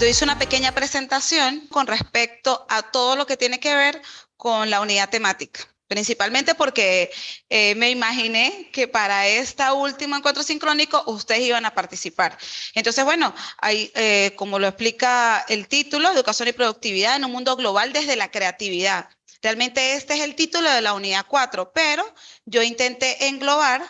Yo hice una pequeña presentación con respecto a todo lo que tiene que ver con la unidad temática. Principalmente porque me imaginé que para esta última encuentro sincrónico ustedes iban a participar. Entonces, bueno, ahí, como lo explica el título, Educación y Productividad en un mundo global desde la creatividad. Realmente este es el título de la unidad 4, pero yo intenté englobar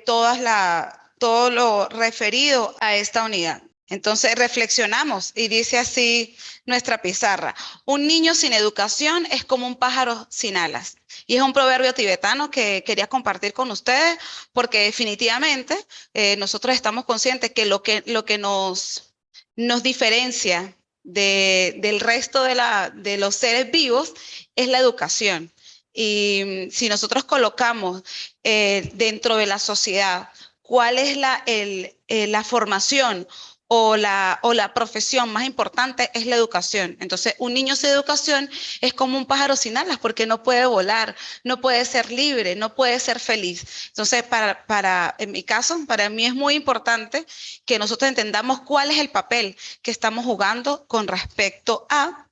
todo lo referido a esta unidad. Entonces reflexionamos y dice así nuestra pizarra: un niño sin educación es como un pájaro sin alas. Y es un proverbio tibetano que quería compartir con ustedes porque definitivamente nosotros estamos conscientes que lo que nos diferencia del resto de los seres vivos es la educación. Y si nosotros colocamos dentro de la sociedad cuál es la formación o la profesión más importante, es la educación. Entonces, un niño sin educación es como un pájaro sin alas porque no puede volar, no puede ser libre, no puede ser feliz. Entonces, en mi caso, para mí es muy importante que nosotros entendamos cuál es el papel que estamos jugando con respecto a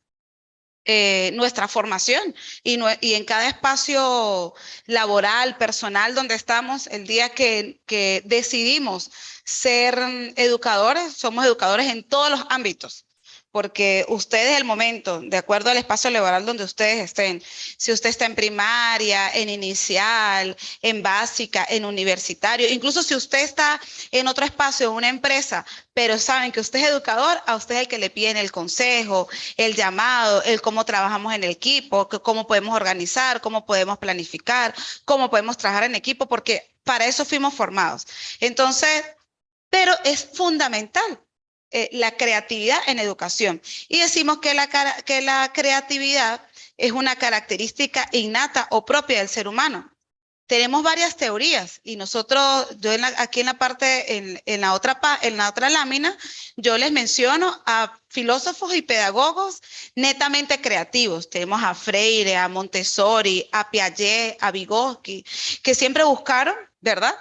nuestra formación y en cada espacio laboral, personal donde estamos, el día que decidimos ser educadores, somos educadores en todos los ámbitos. Porque ustedes, el momento, de acuerdo al espacio laboral donde ustedes estén, si usted está en primaria, en inicial, en básica, en universitario, incluso si usted está en otro espacio, en una empresa, pero saben que usted es educador, a usted es el que le piden el consejo, el llamado, el cómo trabajamos en el equipo, cómo podemos organizar, cómo podemos planificar, cómo podemos trabajar en equipo, porque para eso fuimos formados. Entonces, pero es fundamental la creatividad en educación. Y decimos que la creatividad es una característica innata o propia del ser humano. Tenemos varias teorías y nosotros, aquí en la parte, en la otra lámina, yo les menciono a filósofos y pedagogos netamente creativos. Tenemos a Freire, a Montessori, a Piaget, a Vygotsky, que siempre buscaron, ¿verdad?,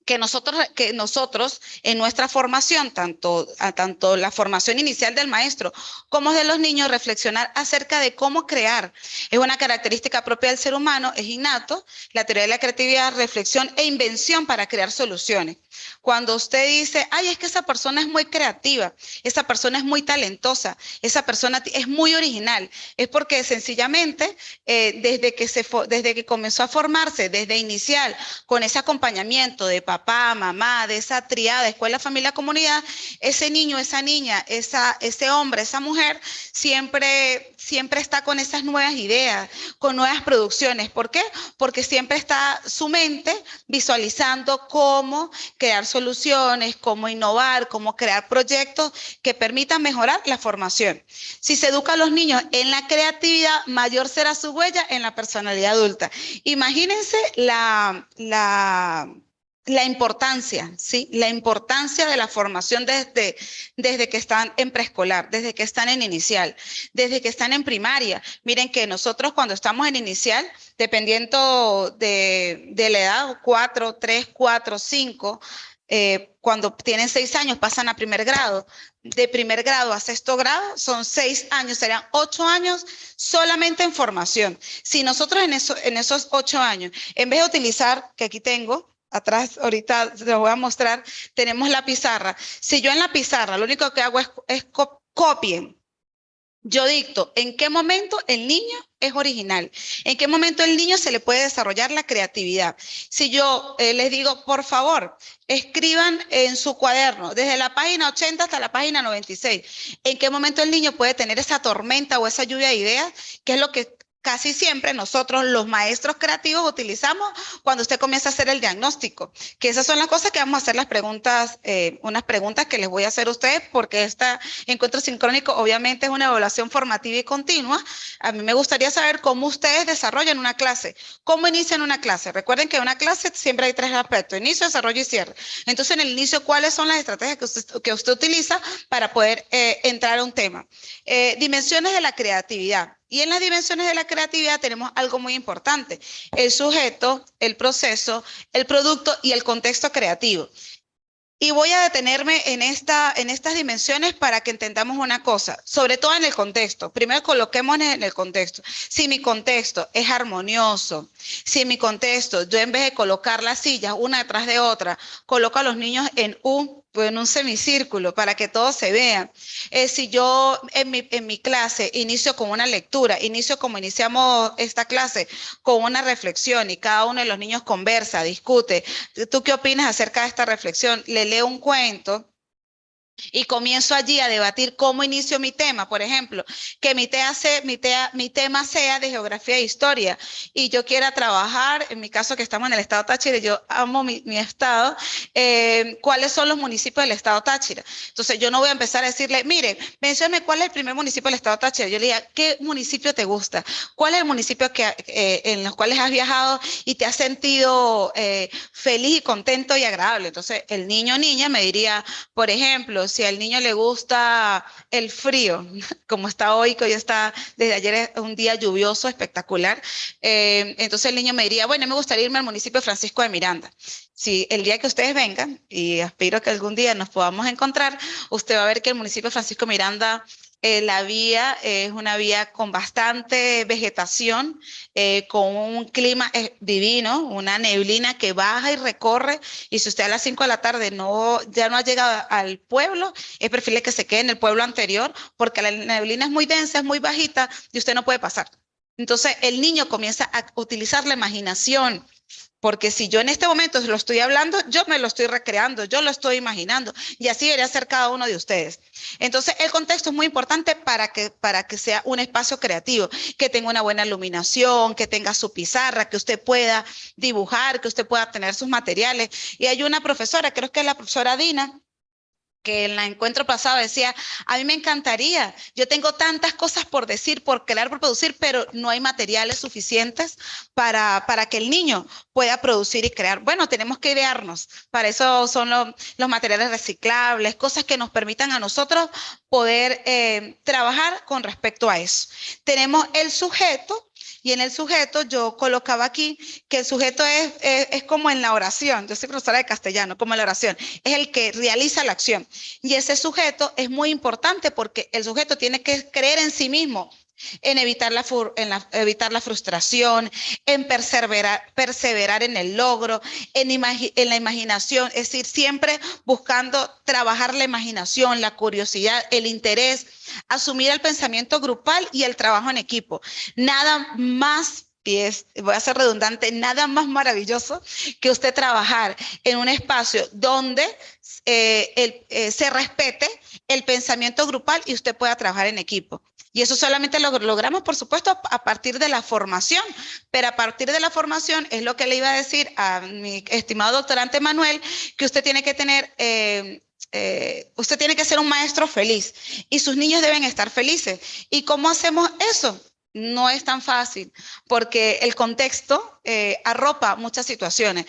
que nosotros en nuestra formación, tanto la formación inicial del maestro como de los niños, reflexionar acerca de cómo crear. Es una característica propia del ser humano, es innato, la teoría de la creatividad, reflexión e invención para crear soluciones. Cuando usted dice, ay, es que esa persona es muy creativa, esa persona es muy talentosa, esa persona es muy original, es porque sencillamente desde que comenzó a formarse, desde inicial, con ese acompañamiento de papá, mamá, de esa triada, escuela, familia, comunidad, ese niño, esa niña, ese hombre, esa mujer, siempre está con esas nuevas ideas, con nuevas producciones. ¿Por qué? Porque siempre está su mente visualizando cómo crear soluciones, cómo innovar, cómo crear proyectos que permitan mejorar la formación. Si se educa a los niños en la creatividad, mayor será su huella en la personalidad adulta. Imagínense la importancia, ¿sí? La importancia de la formación desde que están en preescolar, desde que están en inicial, desde que están en primaria. Miren que nosotros cuando estamos en inicial, dependiendo de la edad, 4, 3, 4, 5, cuando tienen 6 años pasan a primer grado. De primer grado a sexto grado son 6 años, serían 8 años solamente en formación. Si nosotros en esos 8 años, en vez de utilizar, que aquí tengo, atrás ahorita les voy a mostrar, tenemos la pizarra. Si yo en la pizarra lo único que hago es copien, yo dicto en qué momento el niño es original, en qué momento el niño se le puede desarrollar la creatividad. Si yo les digo, por favor, escriban en su cuaderno, desde la página 80 hasta la página 96, en qué momento el niño puede tener esa tormenta o esa lluvia de ideas, que es lo que casi siempre nosotros, los maestros creativos, utilizamos cuando usted comienza a hacer el diagnóstico, que esas son las cosas que vamos a hacer las preguntas, unas preguntas que les voy a hacer a ustedes, porque este encuentro sincrónico obviamente es una evaluación formativa y continua. A mí me gustaría saber cómo ustedes desarrollan una clase, cómo inician una clase. Recuerden que en una clase siempre hay 3 aspectos: inicio, desarrollo y cierre. Entonces, en el inicio, ¿cuáles son las estrategias que usted utiliza para poder entrar a un tema? Dimensiones de la creatividad. Y en las dimensiones de la creatividad tenemos algo muy importante: el sujeto, el proceso, el producto y el contexto creativo. Y voy a detenerme en estas dimensiones para que entendamos una cosa, sobre todo en el contexto. Primero coloquémonos en el contexto. Si mi contexto es armonioso, si mi contexto, yo en vez de colocar las sillas una detrás de otra, coloco a los niños en un semicírculo para que todos se vean. Si yo en mi clase inicio con una lectura, inicio como iniciamos esta clase, con una reflexión y cada uno de los niños conversa, discute. ¿Tú qué opinas acerca de esta reflexión? Le leo un cuento y comienzo allí a debatir cómo inicio mi tema, por ejemplo, que mi tema sea de geografía e historia y yo quiera trabajar, en mi caso que estamos en el estado Táchira, yo amo mi estado, ¿cuáles son los municipios del estado Táchira? Entonces yo no voy a empezar a decirle, mire, mencióname cuál es el primer municipio del estado Táchira, yo le diría, ¿qué municipio te gusta? ¿Cuál es el municipio en los cuales has viajado y te has sentido feliz y contento y agradable? Entonces el niño o niña me diría, por ejemplo, si al niño le gusta el frío, como está hoy, que hoy está, desde ayer es un día lluvioso, espectacular, entonces el niño me diría, bueno, me gustaría irme al municipio de Francisco de Miranda. Si el día que ustedes vengan, y aspiro que algún día nos podamos encontrar, usted va a ver que el municipio de Francisco de Miranda, la vía es una vía con bastante vegetación, con un clima divino, una neblina que baja y recorre, y si usted a las 5 de la tarde ya no ha llegado al pueblo, es preferible que se quede en el pueblo anterior, porque la neblina es muy densa, es muy bajita, y usted no puede pasar. Entonces el niño comienza a utilizar la imaginación, porque si yo en este momento lo estoy hablando, yo me lo estoy recreando, yo lo estoy imaginando, y así debería ser cada uno de ustedes. Entonces, el contexto es muy importante para que sea un espacio creativo, que tenga una buena iluminación, que tenga su pizarra, que usted pueda dibujar, que usted pueda tener sus materiales. Y hay una profesora, creo que es la profesora Dina, que en el encuentro pasado decía, a mí me encantaría, yo tengo tantas cosas por decir, por crear, por producir, pero no hay materiales suficientes para que el niño pueda producir y crear. Bueno, tenemos que idearnos, para eso son los materiales reciclables, cosas que nos permitan a nosotros poder trabajar con respecto a eso. Tenemos el sujeto, y en el sujeto yo colocaba aquí que el sujeto es como en la oración, yo soy profesora de castellano, como en la oración, es el que realiza la acción. Y ese sujeto es muy importante porque el sujeto tiene que creer en sí mismo, en evitar la frustración, en perseverar en el logro, en la imaginación, es decir, siempre buscando trabajar la imaginación, la curiosidad, el interés, asumir el pensamiento grupal y el trabajo en equipo. Nada más, voy a ser redundante, nada más maravilloso que usted trabajar en un espacio donde se respete el pensamiento grupal y usted pueda trabajar en equipo. Y eso solamente lo logramos, por supuesto, a partir de la formación, pero a partir de la formación es lo que le iba a decir a mi estimado doctorante Manuel, que usted tiene que tener usted tiene que ser un maestro feliz y sus niños deben estar felices. ¿Y cómo hacemos eso? No es tan fácil porque el contexto arropa muchas situaciones.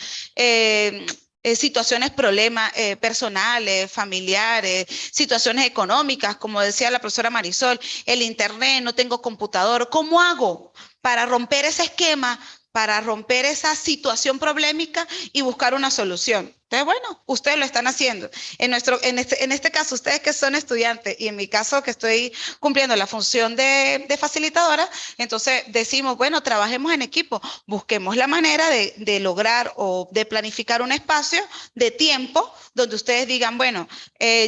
Situaciones, problemas personales, familiares, situaciones económicas, como decía la profesora Marisol, el internet, no tengo computador. ¿Cómo hago para romper ese esquema, para romper esa situación problemática y buscar una solución? Entonces, bueno, ustedes lo están haciendo. En este caso, ustedes que son estudiantes y en mi caso que estoy cumpliendo la función de facilitadora, entonces decimos, bueno, trabajemos en equipo, busquemos la manera de lograr o de planificar un espacio de tiempo donde ustedes digan, bueno,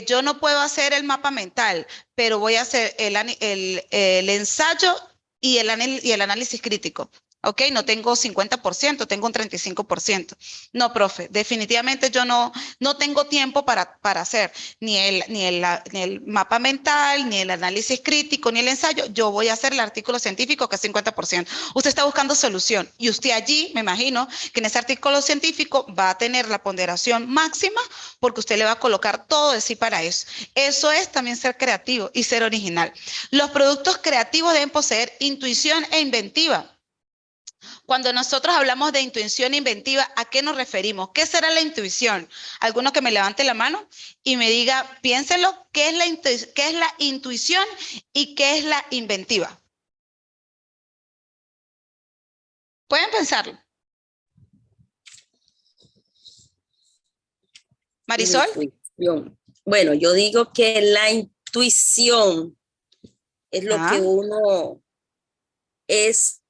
yo no puedo hacer el mapa mental, pero voy a hacer el ensayo y el análisis crítico. Ok, no tengo 50%, tengo un 35%. No, profe, definitivamente yo no tengo tiempo para hacer ni el mapa mental, ni el análisis crítico, ni el ensayo. Yo voy a hacer el artículo científico, que es 50%. Usted está buscando solución y usted allí, me imagino, que en ese artículo científico va a tener la ponderación máxima porque usted le va a colocar todo de sí para eso. Eso es también ser creativo y ser original. Los productos creativos deben poseer intuición e inventiva. Cuando nosotros hablamos de intuición inventiva, ¿a qué nos referimos? ¿Qué será la intuición? Alguno que me levante la mano y me diga, piénselo, ¿qué es la intuición y qué es la inventiva? Pueden pensarlo. Marisol. Bueno, yo digo que la intuición es lo que uno es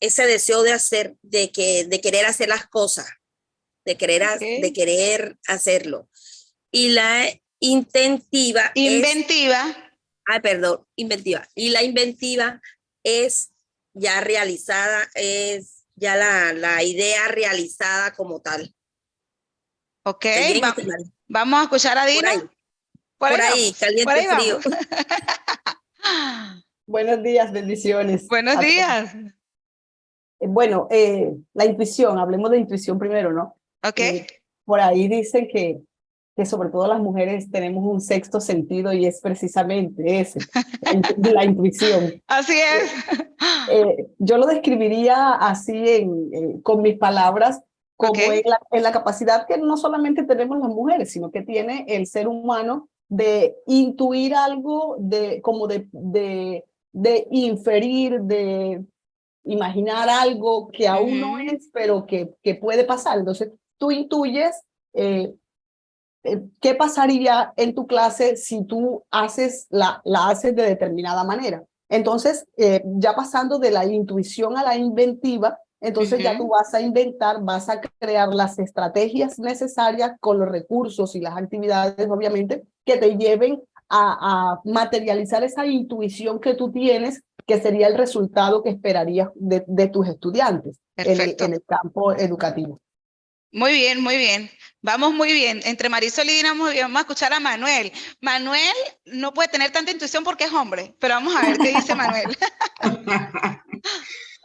ese deseo de hacer, de querer hacer las cosas, de querer hacerlo. Y la inventiva. Y la inventiva es ya realizada, es ya la idea realizada como tal. Ok, vamos a escuchar a Dina. Por ahí, caliente, frío. Buenos días, bendiciones. Buenos días. Bueno, la intuición, hablemos de intuición primero, ¿no? Ok. Por ahí dicen que sobre todo las mujeres tenemos un sexto sentido y es precisamente ese, la intuición. Así es. Yo lo describiría así con mis palabras, como en la capacidad que no solamente tenemos las mujeres, sino que tiene el ser humano de intuir algo, de inferir, de imaginar algo que aún no es, pero que puede pasar. Entonces, tú intuyes qué pasaría en tu clase si tú la haces de determinada manera. Entonces, ya pasando de la intuición a la inventiva, entonces ya tú vas a inventar, vas a crear las estrategias necesarias con los recursos y las actividades, obviamente, que te lleven a materializar esa intuición que tú tienes, que sería el resultado que esperarías de tus estudiantes en el campo educativo. Muy bien, muy bien. Vamos muy bien. Entre Marisol y Dina, muy bien. Vamos a escuchar a Manuel. Manuel no puede tener tanta intuición porque es hombre, pero vamos a ver qué dice Manuel.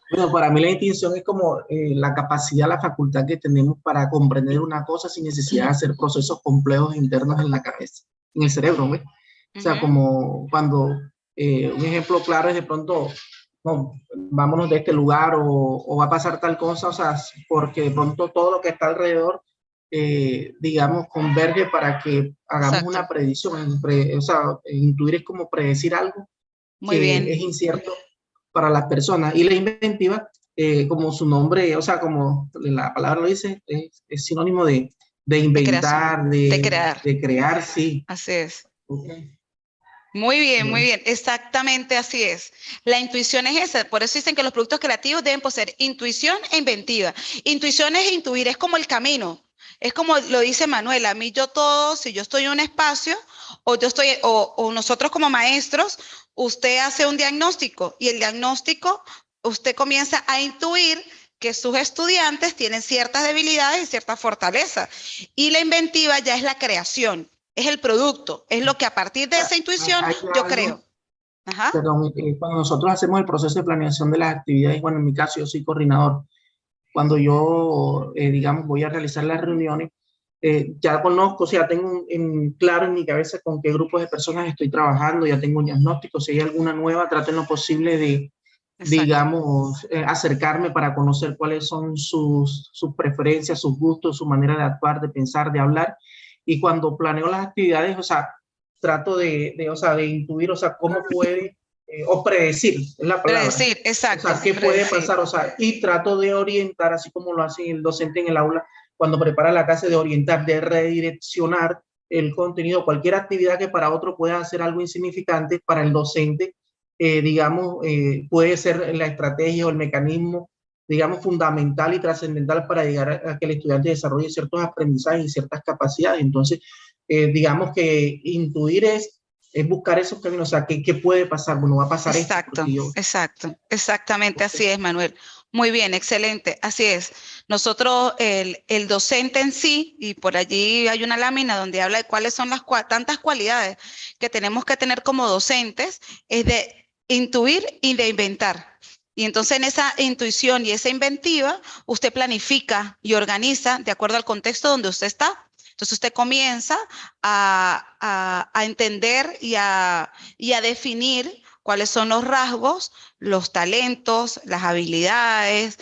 Bueno, para mí la intuición es como la capacidad, la facultad que tenemos para comprender una cosa sin necesidad de hacer procesos complejos internos en la cabeza, en el cerebro, ¿ves? O sea, como cuando un ejemplo claro es de pronto, no, vámonos de este lugar o va a pasar tal cosa, o sea, porque de pronto todo lo que está alrededor, digamos, converge para que hagamos una predicción. O sea, intuir es como predecir algo que es incierto para las personas. Y la inventiva, como su nombre, o sea, como la palabra lo dice, es sinónimo de inventar, de crear, sí. Así es. Muy bien, muy bien. Exactamente así es. La intuición es esa. Por eso dicen que los productos creativos deben poseer intuición e inventiva. Intuición es intuir, es como el camino. Es como lo dice Manuel, a mí si yo estoy en un espacio o nosotros como maestros, usted hace un diagnóstico y el diagnóstico, usted comienza a intuir que sus estudiantes tienen ciertas debilidades y ciertas fortalezas. Y la inventiva ya es la creación. Es el producto, es lo que a partir de esa intuición yo creo. Perdón, cuando nosotros hacemos el proceso de planeación de las actividades, bueno, en mi caso yo soy coordinador, cuando yo, digamos, voy a realizar las reuniones, ya conozco, o sea, tengo claro en mi cabeza con qué grupos de personas estoy trabajando, ya tengo un diagnóstico, si hay alguna nueva, trato en lo posible de, digamos, acercarme para conocer cuáles son sus preferencias, sus gustos, su manera de actuar, de pensar, de hablar. Y cuando planeo las actividades, o sea, trato de intuir, o sea, cómo puede, o predecir, es la palabra. Predecir, exacto. O sea, qué puede pasar, o sea, y trato de orientar, así como lo hace el docente en el aula, cuando prepara la clase, de orientar, de redireccionar el contenido, cualquier actividad que para otro pueda hacer algo insignificante, para el docente, digamos, puede ser la estrategia o el mecanismo, digamos, fundamental y trascendental para llegar a que el estudiante desarrolle ciertos aprendizajes y ciertas capacidades. Entonces, digamos que intuir es buscar esos caminos, o sea, ¿qué puede pasar? Bueno, va a pasar esto. Exactamente, así es, Manuel. Muy bien, excelente, así es. Nosotros, el docente en sí, y por allí hay una lámina donde habla de cuáles son las tantas cualidades que tenemos que tener como docentes, es de intuir y de inventar. Y entonces en esa intuición y esa inventiva, usted planifica y organiza de acuerdo al contexto donde usted está. Entonces usted comienza a entender y a definir cuáles son los rasgos, los talentos, las habilidades,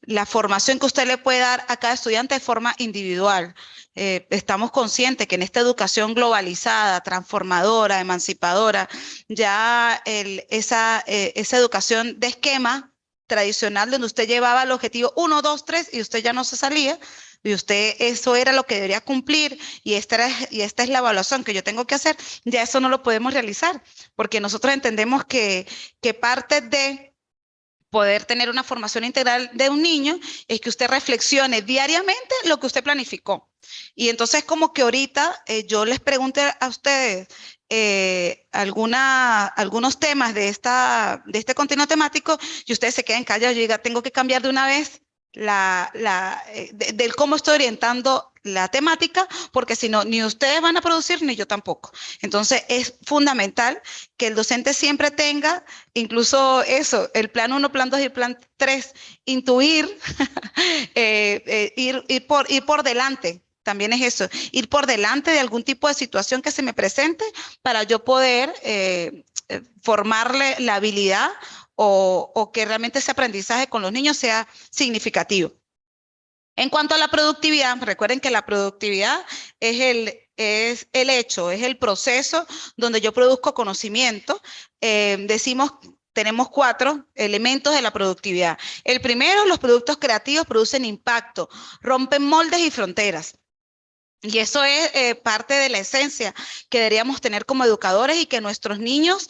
la formación que usted le puede dar a cada estudiante de forma individual. Estamos conscientes que en esta educación globalizada, transformadora, emancipadora, ya esa educación de esquema tradicional donde usted llevaba el objetivo 1, 2, 3 y usted ya no se salía, y usted eso era lo que debería cumplir y esta es la evaluación que yo tengo que hacer, ya eso no lo podemos realizar, porque nosotros entendemos que parte de poder tener una formación integral de un niño es que usted reflexione diariamente lo que usted planificó. Y entonces como que ahorita yo les pregunte a ustedes algunos temas de este continuo temático y ustedes se queden callados y digan, tengo que cambiar de una vez del cómo estoy orientando la temática, porque si no, ni ustedes van a producir, ni yo tampoco. Entonces, es fundamental que el docente siempre tenga, incluso eso, el plan 1, plan 2 y plan 3, intuir, ir por delante. También es eso, ir por delante de algún tipo de situación que se me presente para yo poder formarle la habilidad o que realmente ese aprendizaje con los niños sea significativo. En cuanto a la productividad, recuerden que la productividad es el hecho, es el proceso donde yo produzco conocimiento. Tenemos 4 elementos de la productividad. El primero, los productos creativos producen impacto, rompen moldes y fronteras. Y eso es parte de la esencia que deberíamos tener como educadores y que nuestros niños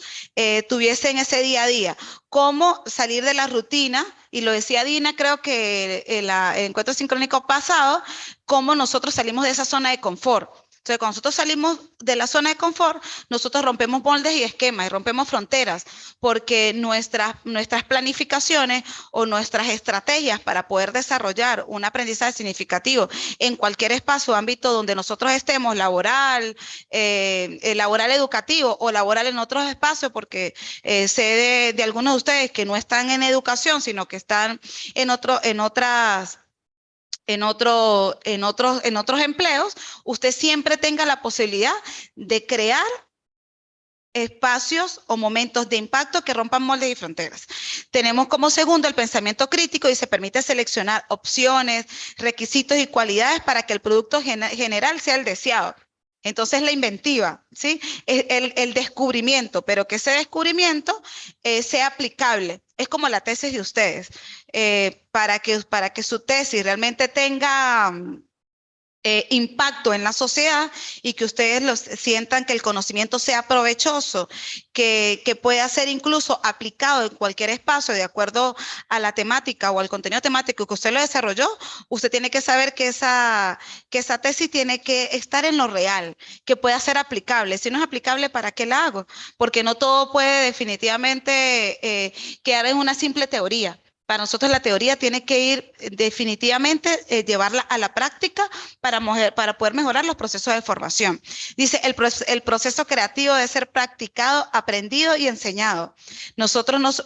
tuviesen ese día a día. Cómo salir de la rutina, y lo decía Dina, creo que el encuentro sincrónico pasado, cómo nosotros salimos de esa zona de confort. Entonces, cuando nosotros salimos de la zona de confort, nosotros rompemos moldes y esquemas y rompemos fronteras, porque nuestras planificaciones o nuestras estrategias para poder desarrollar un aprendizaje significativo en cualquier espacio o ámbito donde nosotros estemos, laboral, laboral educativo o laboral en otros espacios, porque sé de algunos de ustedes que no están en educación, sino que están en otros empleos, usted siempre tenga la posibilidad de crear espacios o momentos de impacto que rompan moldes y fronteras. Tenemos como segundo el pensamiento crítico y se permite seleccionar opciones, requisitos y cualidades para que el producto general sea el deseado. Entonces la inventiva, ¿sí? El descubrimiento, pero que ese descubrimiento sea aplicable. Es como la tesis de ustedes. Para que su tesis realmente tenga impacto en la sociedad y que ustedes sientan que el conocimiento sea provechoso, que pueda ser incluso aplicado en cualquier espacio de acuerdo a la temática o al contenido temático que usted lo desarrolló, usted tiene que saber que esa tesis tiene que estar en lo real, que pueda ser aplicable. Si no es aplicable, ¿para qué la hago? Porque no todo puede definitivamente quedar en una simple teoría. Para nosotros la teoría tiene que ir definitivamente, llevarla a la práctica para poder mejorar los procesos de formación. Dice, el proceso creativo debe ser practicado, aprendido y enseñado. Nosotros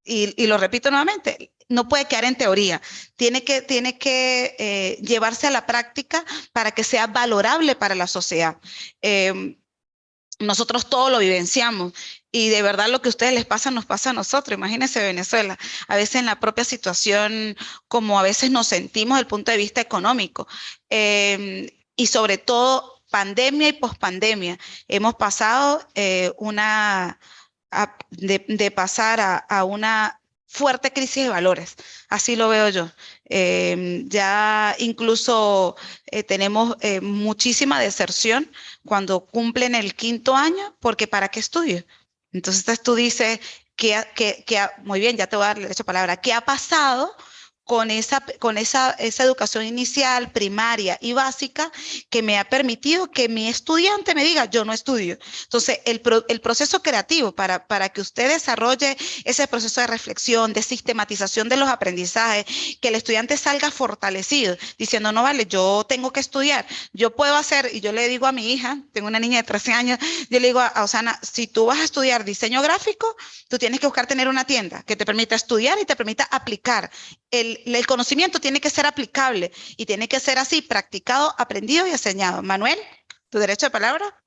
y lo repito nuevamente, no puede quedar en teoría, tiene que llevarse a la práctica para que sea valorable para la sociedad. Nosotros todo lo vivenciamos y de verdad lo que a ustedes les pasa nos pasa a nosotros. Imagínense Venezuela, a veces en la propia situación como a veces nos sentimos desde el punto de vista económico y sobre todo pandemia y pospandemia. Hemos pasado de pasar a una fuerte crisis de valores, así lo veo yo. Ya incluso tenemos muchísima deserción cuando cumplen el 5º año, porque ¿para qué estudio? Entonces tú dices, muy bien, ya te voy a dar derecho a palabra, ¿qué ha pasado con esa educación inicial, primaria y básica que me ha permitido que mi estudiante me diga, yo no estudio? Entonces, el proceso creativo para que usted desarrolle ese proceso de reflexión, de sistematización de los aprendizajes, que el estudiante salga fortalecido, diciendo, no vale, yo tengo que estudiar, yo puedo hacer, y yo le digo a mi hija, tengo una niña de 13 años, yo le digo a Osana, si tú vas a estudiar diseño gráfico, tú tienes que buscar tener una tienda que te permita estudiar y te permita aplicar. El conocimiento tiene que ser aplicable y tiene que ser así, practicado, aprendido y enseñado. Manuel, ¿tu derecho de palabra?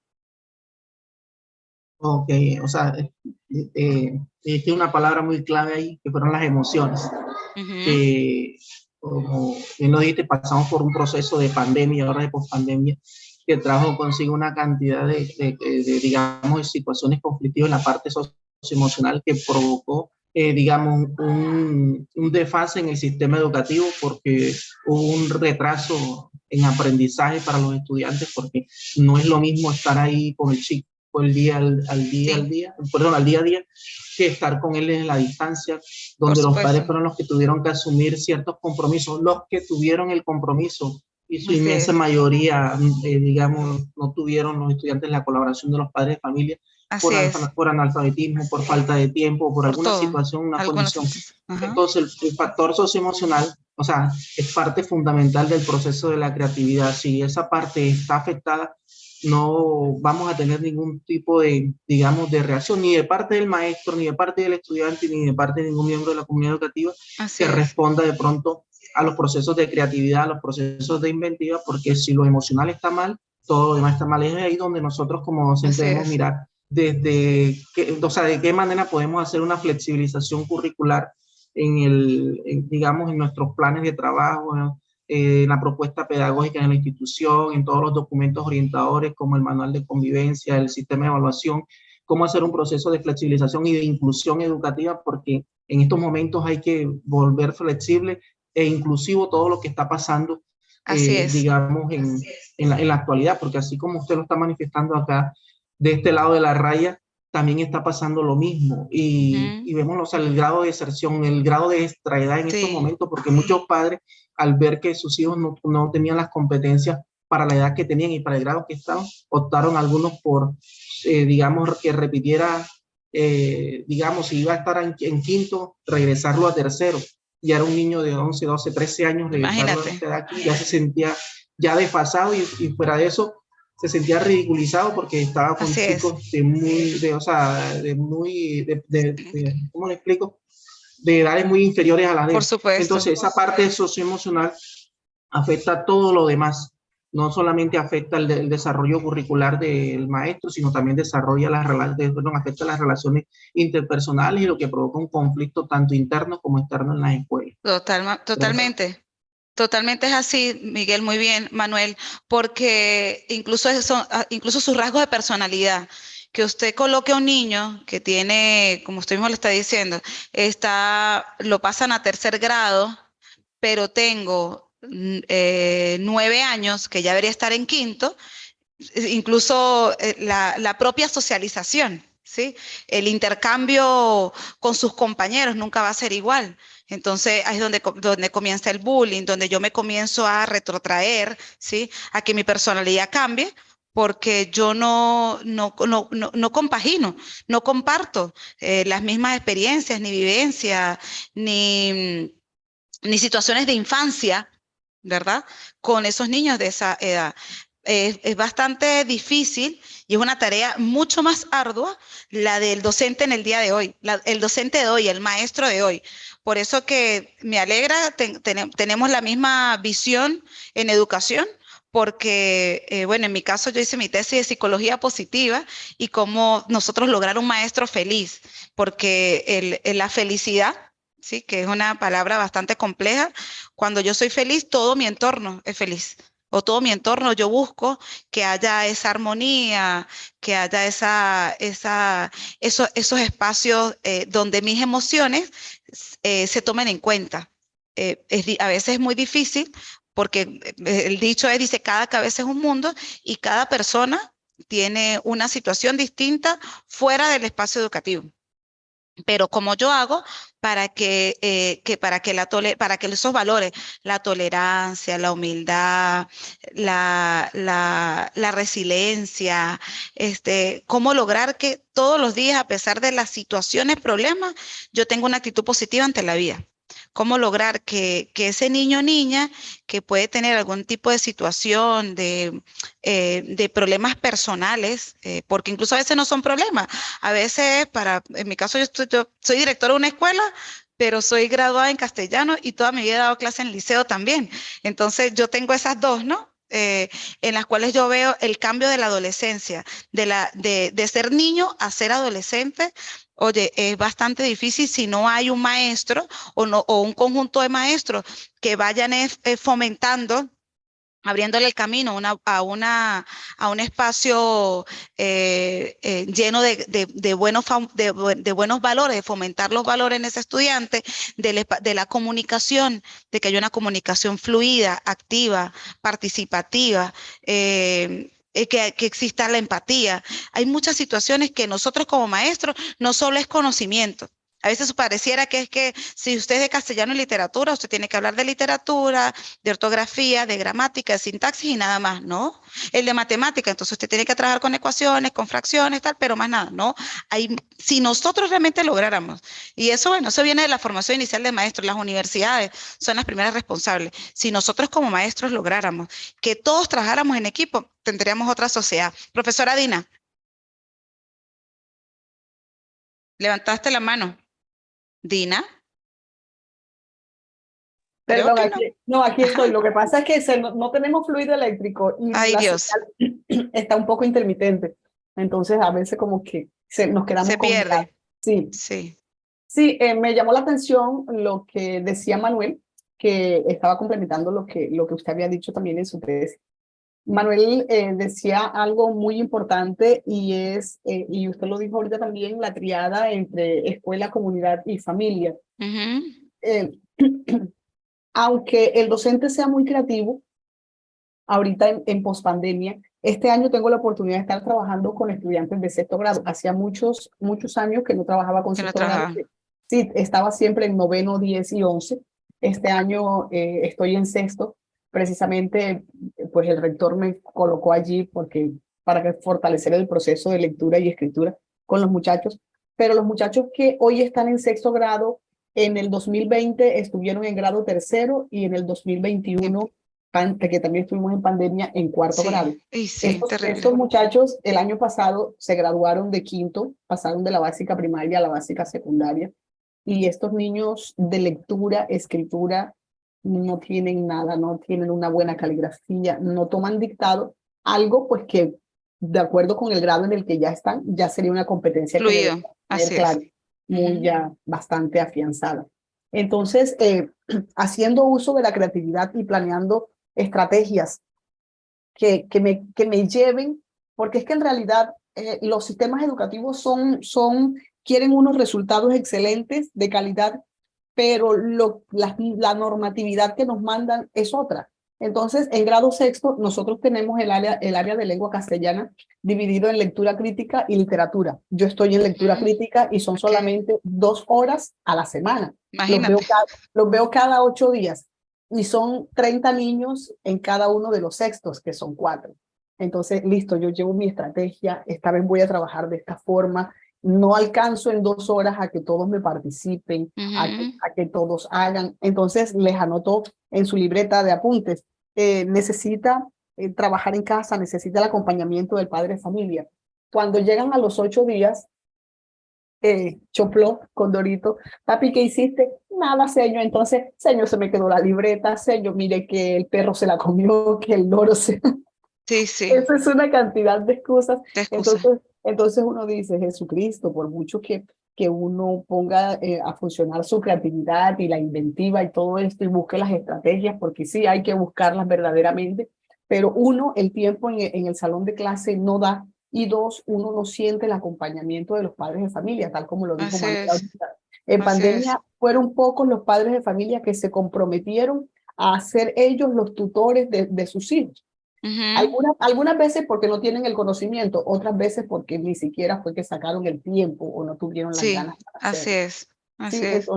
Ok, o sea, tiene una palabra muy clave ahí, que fueron las emociones. Como bien lo dijiste, pasamos por un proceso de pandemia, ahora de pospandemia, que trajo consigo una cantidad de digamos, situaciones conflictivas en la parte socioemocional que provocó digamos, un desfase en el sistema educativo porque hubo un retraso en aprendizaje para los estudiantes, porque no es lo mismo estar ahí con el chico el día al día a día, que estar con él en la distancia, donde los padres fueron los que tuvieron que asumir ciertos compromisos, los que tuvieron el compromiso y su inmensa mayoría, digamos, no tuvieron los estudiantes la colaboración de los padres de familia por analfabetismo, por falta de tiempo, por alguna situación, una condición. Entonces, el factor socioemocional, o sea, es parte fundamental del proceso de la creatividad. Si esa parte está afectada, no vamos a tener ningún tipo de, digamos, de reacción, ni de parte del maestro, ni de parte del estudiante, ni de parte de ningún miembro de la comunidad educativa que responda de pronto a los procesos de creatividad, a los procesos de inventiva, porque si lo emocional está mal, todo lo demás está mal. Es ahí donde nosotros como docentes debemos mirar desde o sea, de qué manera podemos hacer una flexibilización curricular digamos, en nuestros planes de trabajo, en la propuesta pedagógica en la institución, en todos los documentos orientadores como el manual de convivencia, el sistema de evaluación, cómo hacer un proceso de flexibilización y de inclusión educativa, porque en estos momentos hay que volver flexible e inclusivo todo lo que está pasando, digamos, en la actualidad, porque así como usted lo está manifestando acá, de este lado de la raya, también está pasando lo mismo. Y vemos, o sea, el grado de deserción, el grado de extraedad en estos momentos, porque muchos padres, al ver que sus hijos no tenían las competencias para la edad que tenían y para el grado que estaban, optaron algunos por, digamos, que repitiera, digamos, si iba a estar en quinto, regresarlo a tercero. Y era un niño de 11, 12, 13 años, regresarlo a esta edad aquí, ya se sentía ya desfasado y fuera de eso, se sentía ridiculizado porque estaba con chicos ¿cómo le explico? De edades muy inferiores a las de él. Por supuesto. Entonces, esa parte socioemocional afecta a todo lo demás. No solamente afecta el desarrollo curricular del maestro, sino también afecta las relaciones interpersonales y lo que provoca un conflicto tanto interno como externo en las escuelas. Totalmente. Totalmente es así, Miguel, muy bien, Manuel, porque incluso sus rasgos de personalidad, que usted coloque a un niño que tiene, como usted mismo le está diciendo, lo pasan a tercer grado, pero tengo 9 años, que ya debería estar en quinto, incluso la propia socialización, ¿sí? El intercambio con sus compañeros nunca va a ser igual. Entonces, ahí es donde comienza el bullying, donde yo me comienzo a retrotraer, ¿sí? A que mi personalidad cambie, porque yo no compagino, no comparto las mismas experiencias, ni vivencias, ni situaciones de infancia, ¿verdad? Con esos niños de esa edad. Es bastante difícil y es una tarea mucho más ardua la del docente en el día de hoy, el docente de hoy, el maestro de hoy. Por eso que me alegra, tenemos la misma visión en educación, porque, bueno, en mi caso yo hice mi tesis de psicología positiva y cómo nosotros lograr un maestro feliz, porque la felicidad, sí, que es una palabra bastante compleja, cuando yo soy feliz, todo mi entorno es feliz. O todo mi entorno, yo busco que haya esa armonía, que haya esos espacios donde mis emociones se tomen en cuenta. A veces es muy difícil porque el dicho dice, cada cabeza es un mundo y cada persona tiene una situación distinta fuera del espacio educativo. Pero como yo hago para que esos valores, la tolerancia, la humildad, la resiliencia, cómo lograr que todos los días, a pesar de las situaciones, problemas, yo tenga una actitud positiva ante la vida. Cómo lograr que ese niño o niña que puede tener algún tipo de situación, de problemas personales, porque incluso a veces no son problemas, a veces en mi caso yo soy directora de una escuela, pero soy graduada en castellano y toda mi vida he dado clase en el liceo también. Entonces yo tengo esas dos, ¿no? En las cuales yo veo el cambio de la adolescencia, de ser niño a ser adolescente. Oye, es bastante difícil si no hay un maestro o un conjunto de maestros que vayan fomentando abriéndole el camino a un espacio lleno de buenos valores, de fomentar los valores en ese estudiante, de la comunicación, de que haya una comunicación fluida, activa, participativa, que exista la empatía. Hay muchas situaciones que nosotros como maestros no solo es conocimiento. A veces pareciera que es que si usted es de castellano y literatura, usted tiene que hablar de literatura, de ortografía, de gramática, de sintaxis y nada más, ¿no? El de matemática, entonces usted tiene que trabajar con ecuaciones, con fracciones, tal, pero más nada, ¿no? Si nosotros realmente lográramos, y eso, bueno, eso viene de la formación inicial de maestros, las universidades son las primeras responsables. Si nosotros como maestros lográramos que todos trabajáramos en equipo, tendríamos otra sociedad. Profesora Dina, levantaste la mano. Dina, creo Perdón, que no. aquí Ajá. estoy. Lo que pasa es que no tenemos fluido eléctrico y Ay, la Dios, señal está un poco intermitente. Entonces, a veces como que nos quedamos se congelados. pierde. Sí, Sí. sí, me llamó la atención lo que decía Manuel, que estaba complementando lo que usted había dicho también en su tesis. Manuel decía algo muy importante y usted lo dijo ahorita también, la triada entre escuela, comunidad y familia. Ujú. Eh, aunque el docente sea muy creativo, ahorita en pospandemia, este año tengo la oportunidad de estar trabajando con estudiantes de sexto grado. Hacía muchos años que no trabajaba con Que no sexto grado. trabajaba. Sí, estaba siempre en noveno, 10 y 11. Este año estoy en sexto. Precisamente, pues el rector me colocó allí para fortalecer el proceso de lectura y escritura con los muchachos. Pero los muchachos que hoy están en sexto grado, en el 2020 estuvieron en grado tercero y en el 2021 que también estuvimos en pandemia, en cuarto grado. Sí, y sí, Estos terrible. muchachos el año pasado se graduaron de quinto, pasaron de la básica primaria a la básica secundaria, y estos niños de lectura, escritura, no tienen nada, no tienen una buena caligrafía, no toman dictado, algo pues que de acuerdo con el grado en el que ya están, ya sería una competencia que Fluido, deberían tener, así es. claro, muy ya bastante afianzada. Entonces, haciendo uso de la creatividad y planeando estrategias que me lleven, porque es que en realidad los sistemas educativos quieren unos resultados excelentes de calidad, pero la normatividad que nos mandan es otra. Entonces, en grado sexto, nosotros tenemos el área de lengua castellana dividido en lectura crítica y literatura. Yo estoy en lectura crítica y son Okay. solamente 2 horas a la semana. Imagínate. Los veo cada 8 días y son 30 niños en cada uno de los sextos, que son 4. Entonces, listo, yo llevo mi estrategia, esta vez voy a trabajar de esta forma, no alcanzo en 2 horas a que todos me participen, a que todos hagan. Entonces, les anoto en su libreta de apuntes. Necesita trabajar en casa, necesita el acompañamiento del padre de familia. Cuando llegan a los 8 días, Chopló con Dorito, papi, ¿qué hiciste? Nada, señor. Entonces, señor, se me quedó la libreta, señor, mire que el perro se la comió, que el loro se... Sí, sí, Eso es una cantidad de excusas. te excusa. Entonces uno dice, Jesucristo, por mucho que uno ponga a funcionar su creatividad y la inventiva y todo esto y busque las estrategias, porque sí hay que buscarlas verdaderamente, pero uno, el tiempo en el salón de clase no da, y dos, uno no siente el acompañamiento de los padres de familia, tal como lo dijo Así Manuel es, ahorita. En así es. pandemia fueron pocos los padres de familia que se comprometieron a ser ellos los tutores de sus hijos. Ujú. Algunas veces porque no tienen el conocimiento, otras veces porque ni siquiera fue que sacaron el tiempo o no tuvieron las Sí, ganas para así hacerlo. es, así Sí, es.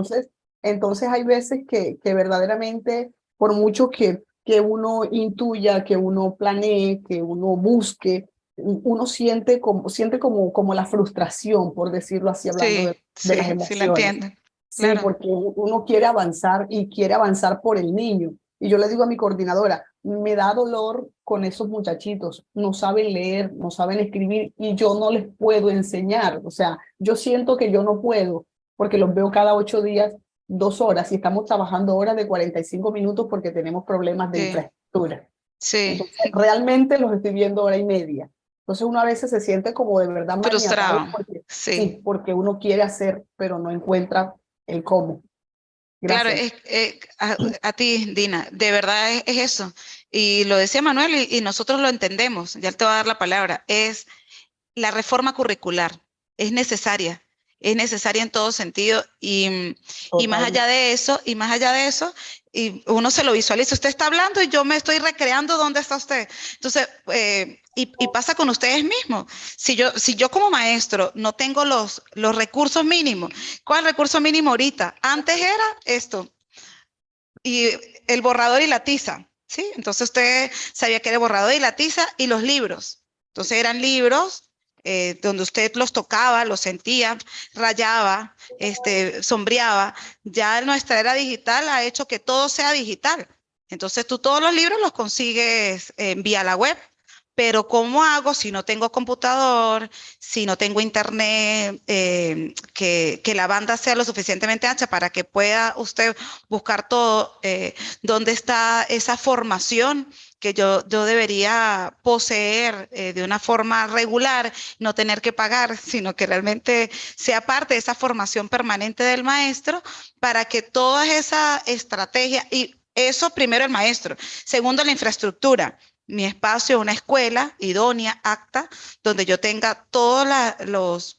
entonces hay veces que verdaderamente, por mucho que uno intuya, que uno planee, que uno busque, uno siente como la frustración, por decirlo así, hablando Sí, de las sí, sí lo emociones. entiendo. Sí, Claro. porque uno quiere avanzar y quiere avanzar por el niño. Y yo le digo a mi coordinadora, me da dolor con esos muchachitos, no saben leer, no saben escribir y yo no les puedo enseñar. O sea, yo siento que yo no puedo porque los veo cada 8 días, 2 horas y estamos trabajando horas de 45 minutos porque tenemos problemas de Sí, infraestructura. sí. Entonces, realmente los estoy viendo hora y media. Entonces, uno a veces se siente como de verdad maniatado Frustrado. porque, Sí. sí, porque uno quiere hacer, pero no encuentra el cómo. Claro, Gracias. a ti, Dina, de verdad es eso. Y lo decía Manuel y nosotros lo entendemos, ya te voy a dar la palabra, es la reforma curricular, es necesaria en todo sentido y más allá de eso, y uno se lo visualiza, usted está hablando y yo me estoy recreando dónde está usted. Entonces, y pasa con ustedes mismos. Si yo como maestro no tengo los recursos mínimos, ¿cuál es el recurso mínimo ahorita? Antes era esto, y el borrador y la tiza, ¿sí? Entonces usted sabía que era el borrador y la tiza y los libros. Entonces eran libros donde usted los tocaba, los sentía, rayaba, sombreaba. Ya nuestra era digital ha hecho que todo sea digital. Entonces tú todos los libros los consigues vía la web. Pero ¿cómo hago si no tengo computador, si no tengo internet, que la banda sea lo suficientemente ancha para que pueda usted buscar todo? ¿Dónde está esa formación que yo debería poseer de una forma regular, no tener que pagar, sino que realmente sea parte de esa formación permanente del maestro para que toda esa estrategia, y eso primero el maestro, segundo la infraestructura, mi espacio, una escuela idónea, apta, donde yo tenga todos los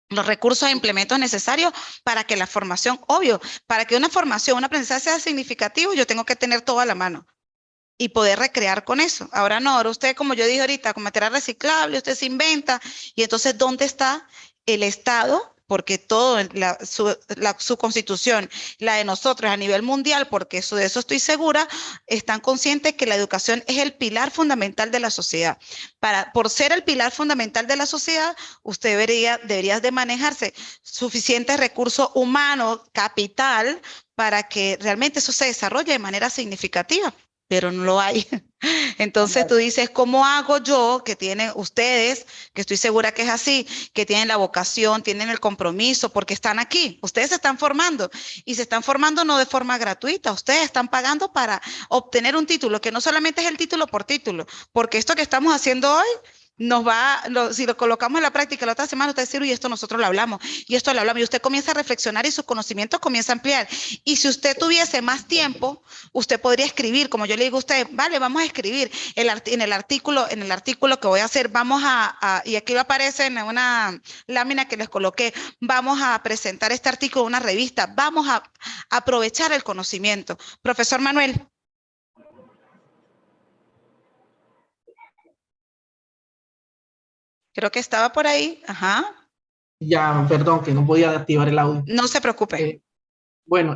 recursos e implementos necesarios para que la formación, obvio, para que una formación, un aprendizaje sea significativo, yo tengo que tener todo a la mano y poder recrear con eso. Ahora no, ahora usted, como yo dije ahorita, con material reciclable, usted se inventa, y entonces, ¿dónde está el Estado? Porque todo, su constitución, la de nosotros a nivel mundial, porque de eso estoy segura, están conscientes que la educación es el pilar fundamental de la sociedad. Por ser el pilar fundamental de la sociedad, usted debería de manejarse suficientes recursos humanos, capital, para que realmente eso se desarrolle de manera significativa, pero no lo hay. Entonces tú dices, ¿cómo hago yo, que tienen ustedes, que estoy segura que es así, que tienen la vocación, tienen el compromiso, porque están aquí, ustedes se están formando y se están formando no de forma gratuita, ustedes están pagando para obtener un título, que no solamente es el título por título, porque esto que estamos haciendo hoy si lo colocamos en la práctica la otra semana, usted dice, y esto nosotros lo hablamos, y esto lo hablamos, y usted comienza a reflexionar y su conocimiento comienza a ampliar. Y si usted tuviese más tiempo, usted podría escribir, como yo le digo a usted, vale, vamos a escribir en el artículo que voy a hacer, y aquí aparece en una lámina que les coloqué, vamos a presentar este artículo en una revista, vamos a aprovechar el conocimiento. Profesor Manuel. Creo que estaba por ahí. Ajá. Ya, perdón, que no podía activar el audio. No se preocupe. Bueno,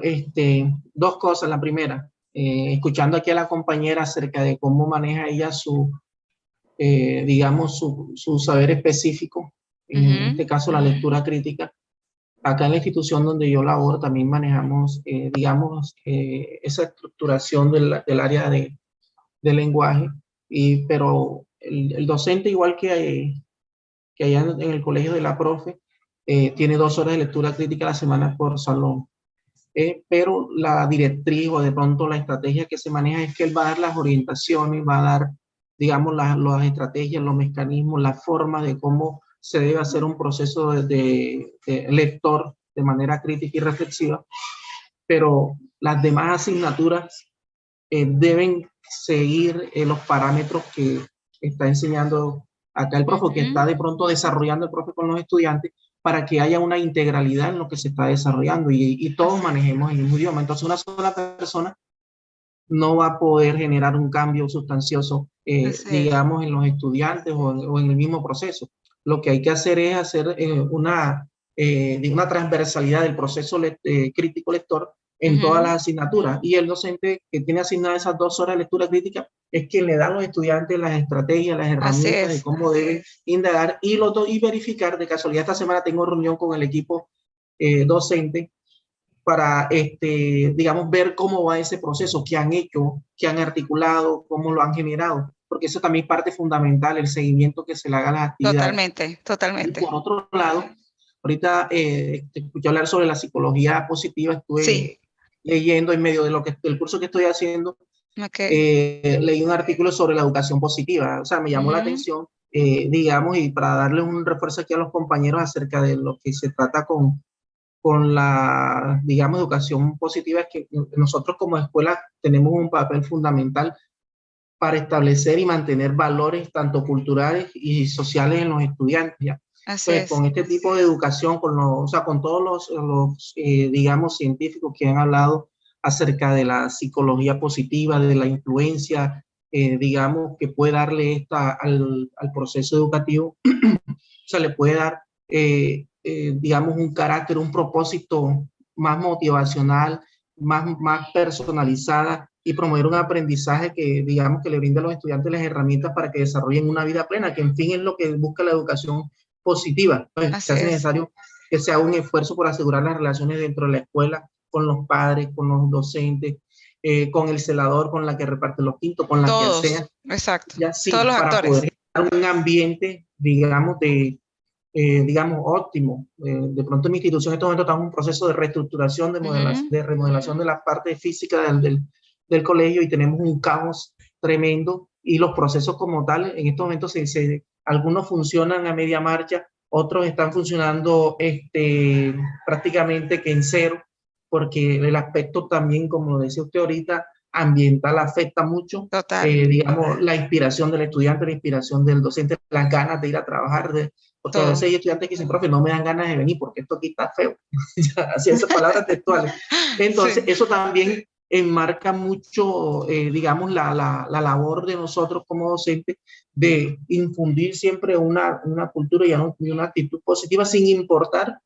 dos cosas. La primera, escuchando aquí a la compañera acerca de cómo maneja ella digamos, su saber específico, en este caso la lectura crítica. Acá en la institución donde yo laboro también manejamos, digamos, esa estructuración del área de lenguaje, pero el docente, igual que allá en el colegio de la profe, tiene 2 horas de lectura crítica a la semana por salón. Pero la directriz o de pronto la estrategia que se maneja es que él va a dar las orientaciones, va a dar, digamos, las estrategias, los mecanismos, la forma de cómo se debe hacer un proceso de lector de manera crítica y reflexiva, pero las demás asignaturas deben seguir los parámetros que está enseñando acá el profe, que está de pronto desarrollando el profe con los estudiantes, para que haya una integralidad en lo que se está desarrollando y todos manejemos el mismo idioma. Entonces una sola persona no va a poder generar un cambio sustancioso, digamos, en los estudiantes o en el mismo proceso. Lo que hay que hacer es hacer una transversalidad del proceso crítico lector en todas las asignaturas, y el docente que tiene asignadas esas 2 horas de lectura crítica es quien le da a los estudiantes las estrategias, las herramientas de cómo deben indagar y verificar. De casualidad esta semana tengo reunión con el equipo docente para, digamos, ver cómo va ese proceso, qué han hecho, qué han articulado, cómo lo han generado, porque eso también es parte fundamental, el seguimiento que se le haga a las actividades. Totalmente. Y por otro lado, ahorita escuché hablar sobre la psicología positiva, estuve leyendo en medio de del curso que estoy haciendo, leí un artículo sobre la educación positiva, o sea, me llamó la atención, digamos, y para darle un refuerzo aquí a los compañeros acerca de lo que se trata con con la, digamos, educación positiva es que nosotros como escuela tenemos un papel fundamental para establecer y mantener valores tanto culturales y sociales en los estudiantes. ¿Ya? Así Pues es. con este tipo de educación, o sea, con todos digamos, científicos que han hablado acerca de la psicología positiva, de la influencia, digamos, que puede darle esta al proceso educativo, o sea, le puede dar, digamos, un carácter, un propósito más motivacional, más personalizada y promover un aprendizaje que, digamos, que le brinda a los estudiantes las herramientas para que desarrollen una vida plena, que en fin es lo que busca la educación positiva. Pues, se hace necesario que se haga un esfuerzo por asegurar las relaciones dentro de la escuela, con los padres, con los docentes, con el celador, con la que reparte los quintos, con la que sea. Exacto. Ya sí, Todos los para actores. poder generar un ambiente, digamos, digamos, óptimo. De pronto en mi institución en este momento estamos en un proceso de reestructuración, de remodelación de la parte física del colegio y tenemos un caos tremendo y los procesos como tal, en estos momentos algunos funcionan a media marcha, otros están funcionando prácticamente que en cero, porque el aspecto también, como decía usted ahorita, ambiental afecta mucho. Total. Digamos, la inspiración del estudiante, la inspiración del docente, las ganas de ir a trabajar, porque a veces hay estudiantes que dicen, profe, no me dan ganas de venir porque esto aquí está feo. Así esas palabras textuales. Entonces, eso también enmarca mucho, digamos, la labor de nosotros como docentes de infundir siempre una cultura y una actitud positiva sin importar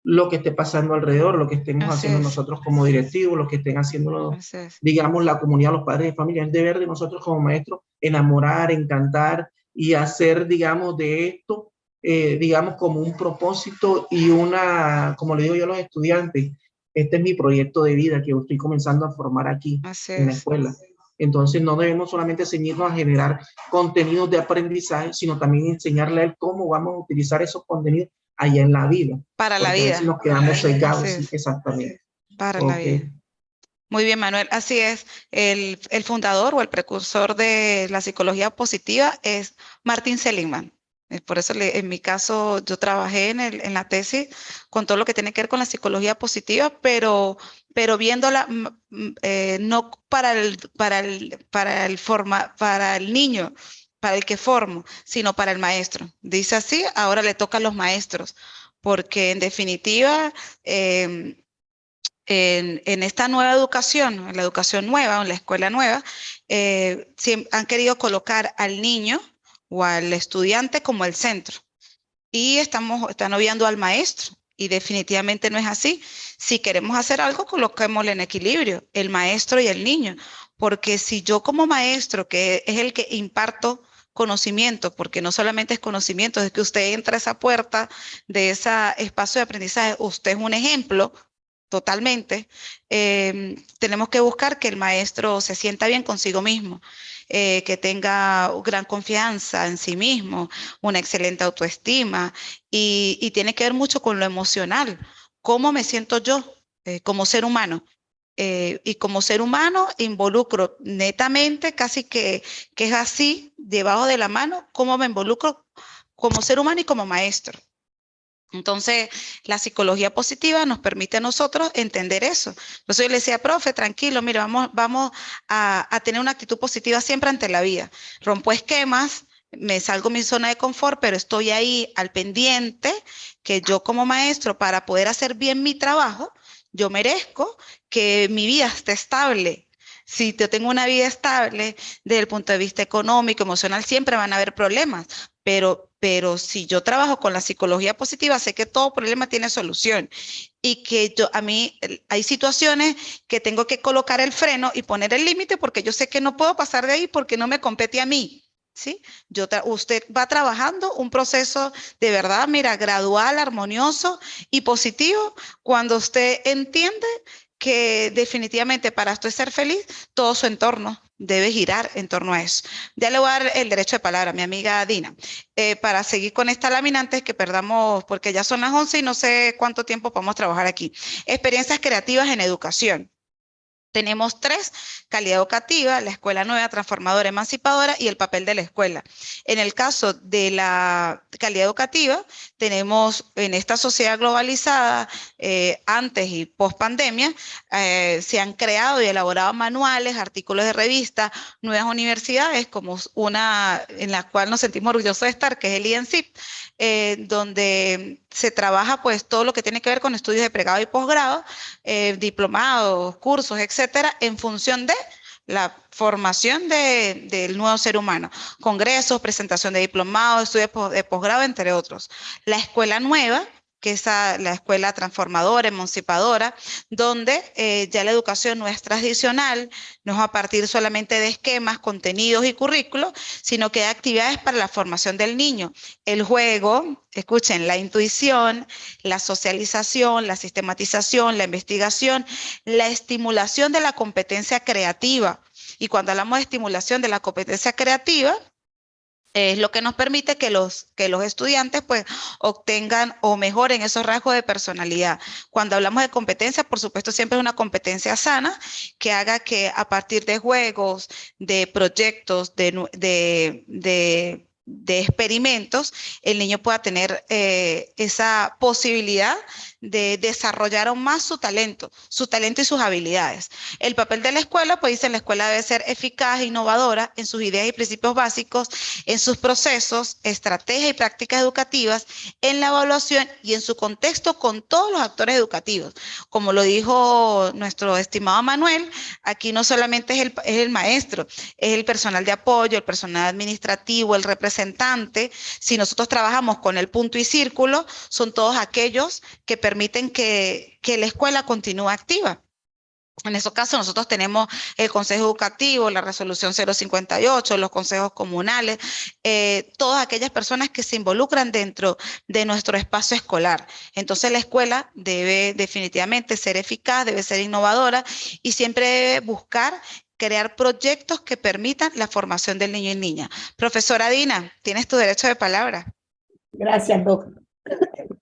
lo que esté pasando alrededor, lo que estemos haciendo nosotros como directivos, lo que estén haciendo, digamos, la comunidad, los padres de familia. Es deber de nosotros como maestros enamorar, encantar y hacer, digamos, de esto, digamos, como un propósito y como le digo yo a los estudiantes, este es mi proyecto de vida que estoy comenzando a formar aquí en la escuela. Entonces no debemos solamente ceñirnos a generar contenidos de aprendizaje, sino también enseñarle a él cómo vamos a utilizar esos contenidos allá en la vida. Para la porque vida. A veces nos quedamos sesgados, sí, exactamente. Para la vida. Muy bien, Manuel. Así es. El fundador o el precursor de la psicología positiva es Martin Seligman. Por eso en mi caso yo trabajé en la tesis con todo lo que tiene que ver con la psicología positiva, pero viéndola no para el niño, para el que formo, sino para el maestro. Dice así, ahora le toca a los maestros, porque en definitiva en esta nueva educación, en la educación nueva, en la escuela nueva, han querido colocar al niño o al estudiante como el centro y están obviando al maestro y definitivamente no es así. Si queremos hacer algo, coloquémoslo en equilibrio, el maestro y el niño, porque si yo como maestro, que es el que imparto conocimiento, porque no solamente es conocimiento, es que usted entra a esa puerta de ese espacio de aprendizaje, usted es un ejemplo. Totalmente. Tenemos que buscar que el maestro se sienta bien consigo mismo, que tenga gran confianza en sí mismo, una excelente autoestima y tiene que ver mucho con lo emocional. ¿Cómo me siento yo como ser humano? Y como ser humano involucro netamente, casi que es así, debajo de la mano, cómo me involucro como ser humano y como maestro. Entonces, la psicología positiva nos permite a nosotros entender eso. Por eso yo le decía, profe, tranquilo, mira, vamos a tener una actitud positiva siempre ante la vida. Rompo esquemas, me salgo de mi zona de confort, pero estoy ahí al pendiente que yo como maestro, para poder hacer bien mi trabajo, yo merezco que mi vida esté estable. Si yo tengo una vida estable desde el punto de vista económico, emocional, siempre van a haber problemas, pero si yo trabajo con la psicología positiva, sé que todo problema tiene solución y que a mí hay situaciones que tengo que colocar el freno y poner el límite porque yo sé que no puedo pasar de ahí porque no me compete a mí. ¿Sí? Usted va trabajando un proceso de verdad, mira, gradual, armonioso y positivo cuando usted entiende que definitivamente para usted ser feliz, todo su entorno debe girar en torno a eso. Ya le voy a dar el derecho de palabra a mi amiga Dina, para seguir con esta lámina antes que perdamos, porque ya son las 11 y no sé cuánto tiempo podemos trabajar aquí. Experiencias creativas en educación. Tenemos 3: calidad educativa, la escuela nueva, transformadora, emancipadora y el papel de la escuela. En el caso de la calidad educativa, tenemos en esta sociedad globalizada, antes y post pandemia, se han creado y elaborado manuales, artículos de revista, nuevas universidades, como una en la cual nos sentimos orgullosos de estar, que es el INSIP, donde se trabaja pues todo lo que tiene que ver con estudios de pregrado y posgrado, diplomados, cursos, etcétera, en función de la formación del nuevo ser humano. Congresos, presentación de diplomados, estudios de posgrado, entre otros. La escuela nueva, que es la escuela transformadora, emancipadora, donde ya la educación no es tradicional, no es a partir solamente de esquemas, contenidos y currículos, sino que hay actividades para la formación del niño. El juego, escuchen, la intuición, la socialización, la sistematización, la investigación, la estimulación de la competencia creativa. Y cuando hablamos de estimulación de la competencia creativa, es lo que nos permite que los estudiantes pues obtengan o mejoren esos rasgos de personalidad. Cuando hablamos de competencia, por supuesto, siempre es una competencia sana que haga que a partir de juegos, de proyectos, de experimentos, el niño pueda tener esa posibilidad de desarrollar aún más su talento y sus habilidades. El papel de la escuela, pues dice, la escuela debe ser eficaz e innovadora en sus ideas y principios básicos, en sus procesos, estrategias y prácticas educativas, en la evaluación y en su contexto con todos los actores educativos. Como lo dijo nuestro estimado Manuel, aquí no solamente es el maestro, es el personal de apoyo, el personal administrativo, el representante. Si nosotros trabajamos con el punto y círculo, son todos aquellos que permiten que la escuela continúe activa. En esos casos nosotros tenemos el Consejo Educativo, la Resolución 058, los consejos comunales, todas aquellas personas que se involucran dentro de nuestro espacio escolar. Entonces la escuela debe definitivamente ser eficaz, debe ser innovadora y siempre debe buscar crear proyectos que permitan la formación del niño y niña. Profesora Dina, tienes tu derecho de palabra. Gracias, Doc.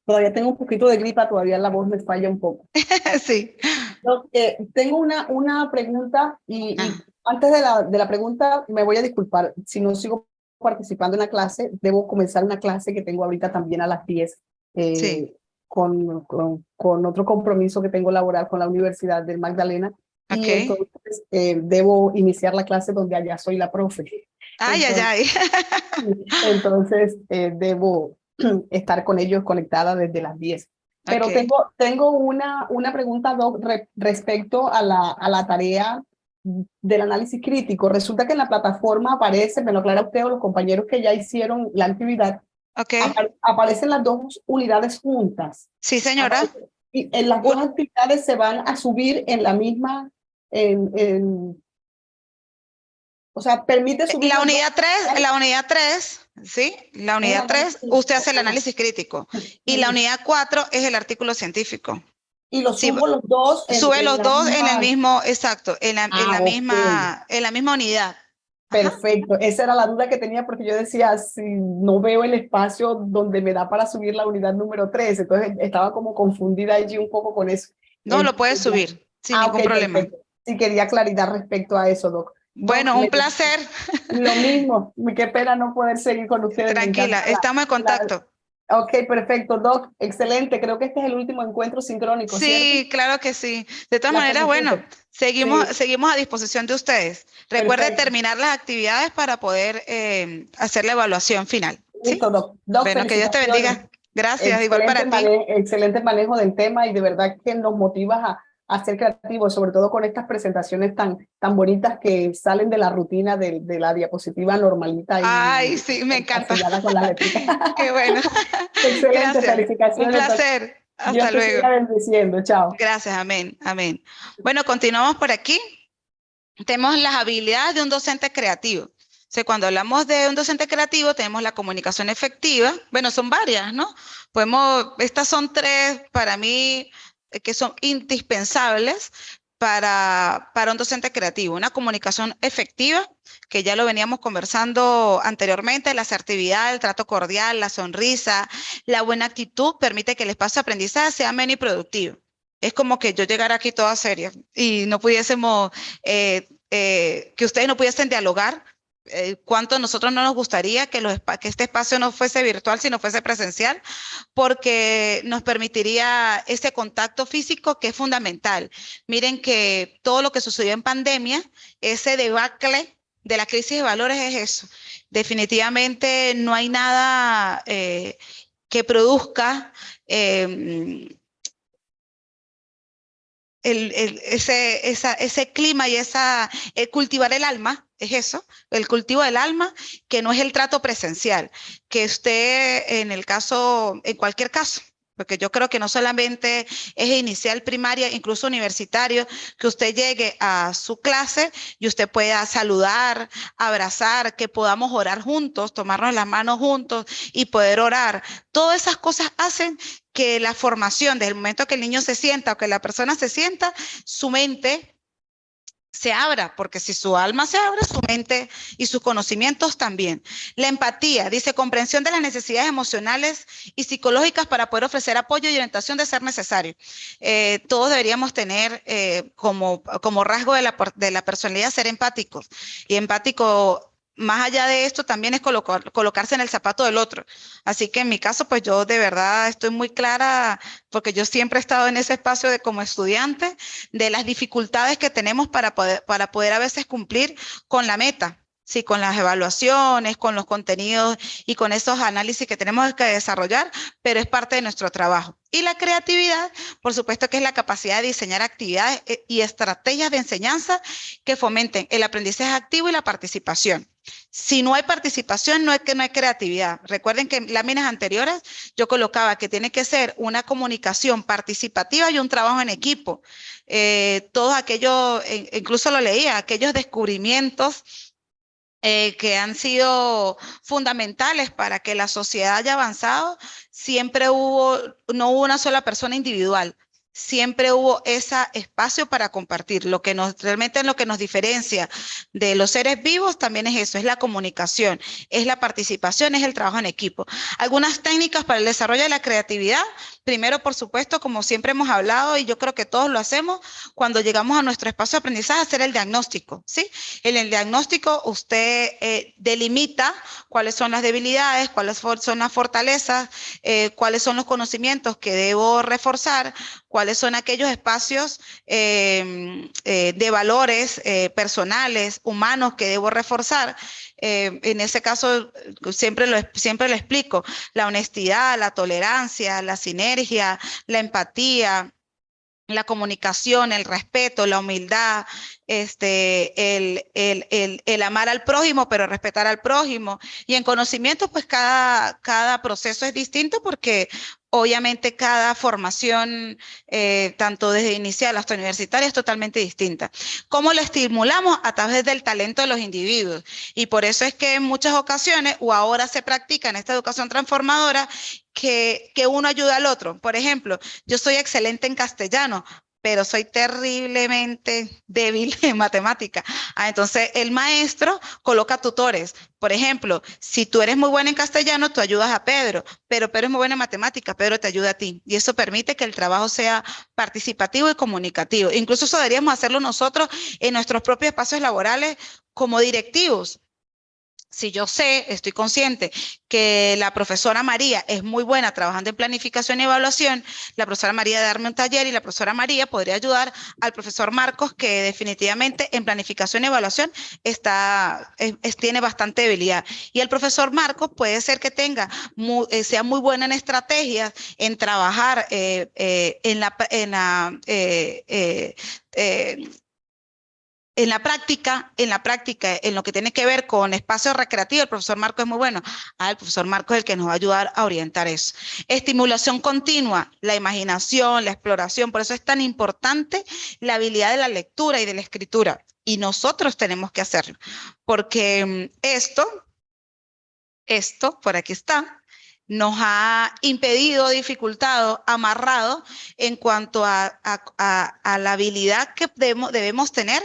Todavía tengo un poquito de gripa, todavía la voz me falla un poco. Sí. Doc, tengo una pregunta y antes de la pregunta me voy a disculpar. Si no sigo participando en la clase, debo comenzar una clase que tengo ahorita también a las 10 Sí. con otro compromiso que tengo laboral con la Universidad del Magdalena. Y Okay. entonces debo iniciar la clase donde allá soy la profe. Ay, ay, ay. Entonces debo estar con ellos conectada desde las 10. Pero Okay. tengo una pregunta, Doc, respecto a la tarea del análisis crítico. Resulta que en la plataforma aparece, me lo aclara usted o los compañeros que ya hicieron la actividad, Okay. aparecen las dos unidades juntas. Sí, señora. Y en las dos actividades se van a subir en la misma, o sea, permite subir La las unidad dos. 3, la unidad 3, ¿sí? La unidad 3, usted hace el análisis crítico. Y la unidad 4 es el artículo científico. Y los Sí, subo los dos sube los la dos en el misma... mismo, exacto, en la ok. misma unidad. Ajá. Perfecto, esa era la duda que tenía porque yo decía, si no veo el espacio donde me da para subir la unidad número 3, entonces estaba como confundida allí un poco con eso. No, lo puedes subir sin ningún ok, problema. perfecto. Sí, quería claridad respecto a eso, Doc. Bueno, un placer. Lo mismo, qué pena no poder seguir con ustedes. Tranquila, estamos en contacto. Ok, perfecto, Doc, excelente. Creo que este es el último encuentro sincrónico, ¿cierto? Sí, claro que sí. De todas maneras, bueno, seguimos a disposición de ustedes. Recuerde terminar las actividades para poder hacer la evaluación final. ¿Sí? Listo, Doc. Bueno, que Dios te bendiga. Gracias, igual para ti. Excelente manejo del tema y de verdad que nos motivas a ser creativos, sobre todo con estas presentaciones tan bonitas que salen de la rutina de la diapositiva normalita. Ay, sí, me encanta. Con las letritas. Qué bueno. Excelente, gracias. Felicitaciones. Un placer. Hasta Dios te luego. siga bendiciendo. Chao. Gracias, amén, amén. Bueno, continuamos por aquí. Tenemos las habilidades de un docente creativo. O sea, cuando hablamos de un docente creativo, tenemos la comunicación efectiva. Bueno, son varias, ¿no? Estas son 3 para mí que son indispensables para un docente creativo. Una comunicación efectiva, que ya lo veníamos conversando anteriormente, la asertividad, el trato cordial, la sonrisa, la buena actitud permite que el espacio de aprendizaje sea ameno y productivo. Es como que yo llegara aquí toda seria y no pudiésemos, que ustedes no pudiesen dialogar. Cuánto a nosotros no nos gustaría que este espacio no fuese virtual, sino fuese presencial, porque nos permitiría ese contacto físico que es fundamental. Miren que todo lo que sucedió en pandemia, ese debacle de la crisis de valores es eso. Definitivamente no hay nada que produzca ese clima y cultivar el alma, es eso, el cultivo del alma, que no es el trato presencial, que usted en cualquier caso, porque yo creo que no solamente es inicial, primaria, incluso universitario, que usted llegue a su clase y usted pueda saludar, abrazar, que podamos orar juntos, tomarnos las manos juntos y poder orar. Todas esas cosas hacen que la formación, desde el momento que el niño se sienta o que la persona se sienta, su mente se abra, porque si su alma se abre, su mente y sus conocimientos también. La empatía, dice, comprensión de las necesidades emocionales y psicológicas para poder ofrecer apoyo y orientación de ser necesario. Todos deberíamos tener como rasgo de la personalidad ser empáticos. Y empático, más allá de esto, también es colocarse en el zapato del otro. Así que en mi caso, pues yo de verdad estoy muy clara, porque yo siempre he estado en ese espacio como estudiante, de las dificultades que tenemos para poder a veces cumplir con la meta. Sí, con las evaluaciones, con los contenidos y con esos análisis que tenemos que desarrollar, pero es parte de nuestro trabajo. Y la creatividad, por supuesto que es la capacidad de diseñar actividades y estrategias de enseñanza que fomenten el aprendizaje activo y la participación. Si no hay participación, no es que no hay creatividad. Recuerden que en láminas anteriores yo colocaba que tiene que ser una comunicación participativa y un trabajo en equipo. Todos aquellos, incluso lo leía, aquellos descubrimientos que han sido fundamentales para que la sociedad haya avanzado, no hubo una sola persona individual, siempre hubo ese espacio para compartir. Realmente lo que nos diferencia de los seres vivos también es eso, es la comunicación, es la participación, es el trabajo en equipo. Algunas técnicas para el desarrollo de la creatividad. Primero, por supuesto, como siempre hemos hablado, y yo creo que todos lo hacemos, cuando llegamos a nuestro espacio de aprendizaje, hacer el diagnóstico, ¿sí? En el diagnóstico usted delimita cuáles son las debilidades, cuáles son las fortalezas, cuáles son los conocimientos que debo reforzar, cuáles son aquellos espacios de valores personales, humanos que debo reforzar. En ese caso, siempre lo explico, la honestidad, la tolerancia, la sinergia, la empatía, la comunicación, el respeto, la humildad, el amar al prójimo, pero respetar al prójimo. Y en conocimiento, pues cada proceso es distinto, porque obviamente cada formación, tanto desde inicial hasta universitaria, es totalmente distinta. ¿Cómo lo estimulamos? A través del talento de los individuos. Y por eso es que en muchas ocasiones, o ahora se practica en esta educación transformadora, que uno ayuda al otro. Por ejemplo, yo soy excelente en castellano, pero soy terriblemente débil en matemática. Entonces, el maestro coloca tutores. Por ejemplo, si tú eres muy buena en castellano, tú ayudas a Pedro, pero Pedro es muy bueno en matemática, Pedro te ayuda a ti. Y eso permite que el trabajo sea participativo y comunicativo. Incluso eso deberíamos hacerlo nosotros en nuestros propios espacios laborales como directivos. Si yo estoy consciente que la profesora María es muy buena trabajando en planificación y evaluación, la profesora María debe darme un taller y la profesora María podría ayudar al profesor Marcos, que definitivamente en planificación y evaluación tiene bastante debilidad. Y el profesor Marcos puede ser que sea muy bueno en estrategias, en trabajar en la práctica, en lo que tiene que ver con espacios recreativos, el profesor Marco es muy bueno. El profesor Marco es el que nos va a ayudar a orientar eso. Estimulación continua, la imaginación, la exploración. Por eso es tan importante la habilidad de la lectura y de la escritura. Y nosotros tenemos que hacerlo. Porque esto, por aquí está, nos ha impedido, dificultado, amarrado en cuanto a la habilidad que debemos tener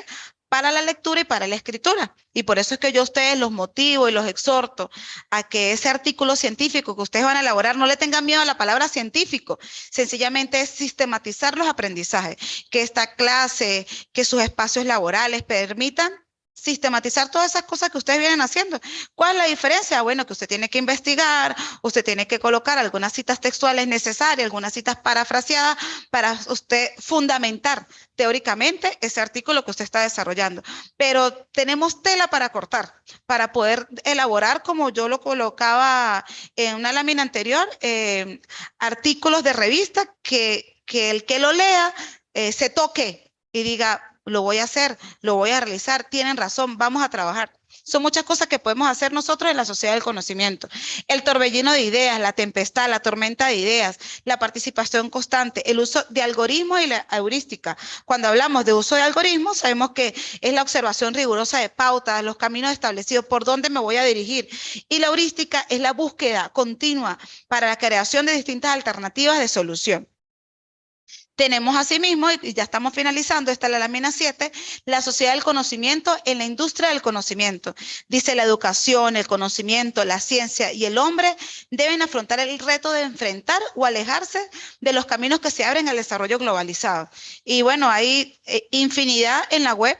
para la lectura y para la escritura. Y por eso es que yo a ustedes los motivo y los exhorto a que ese artículo científico que ustedes van a elaborar, no le tengan miedo a la palabra científico, sencillamente es sistematizar los aprendizajes, que esta clase, que sus espacios laborales permitan sistematizar todas esas cosas que ustedes vienen haciendo. ¿Cuál es la diferencia? Bueno, que usted tiene que investigar, usted tiene que colocar algunas citas textuales necesarias, algunas citas parafraseadas para usted fundamentar teóricamente ese artículo que usted está desarrollando. Pero tenemos tela para cortar, para poder elaborar, como yo lo colocaba en una lámina anterior, artículos de revista que el que lo lea se toque y diga, lo voy a hacer, lo voy a realizar, tienen razón, vamos a trabajar. Son muchas cosas que podemos hacer nosotros en la sociedad del conocimiento. El torbellino de ideas, la tempestad, la tormenta de ideas, la participación constante, el uso de algoritmos y la heurística. Cuando hablamos de uso de algoritmos, sabemos que es la observación rigurosa de pautas, los caminos establecidos, por dónde me voy a dirigir. Y la heurística es la búsqueda continua para la creación de distintas alternativas de solución. Tenemos asimismo, y ya estamos finalizando, esta es la lámina 7, la sociedad del conocimiento en la industria del conocimiento. Dice, la educación, el conocimiento, la ciencia y el hombre deben afrontar el reto de enfrentar o alejarse de los caminos que se abren al desarrollo globalizado. Y bueno, hay infinidad en la web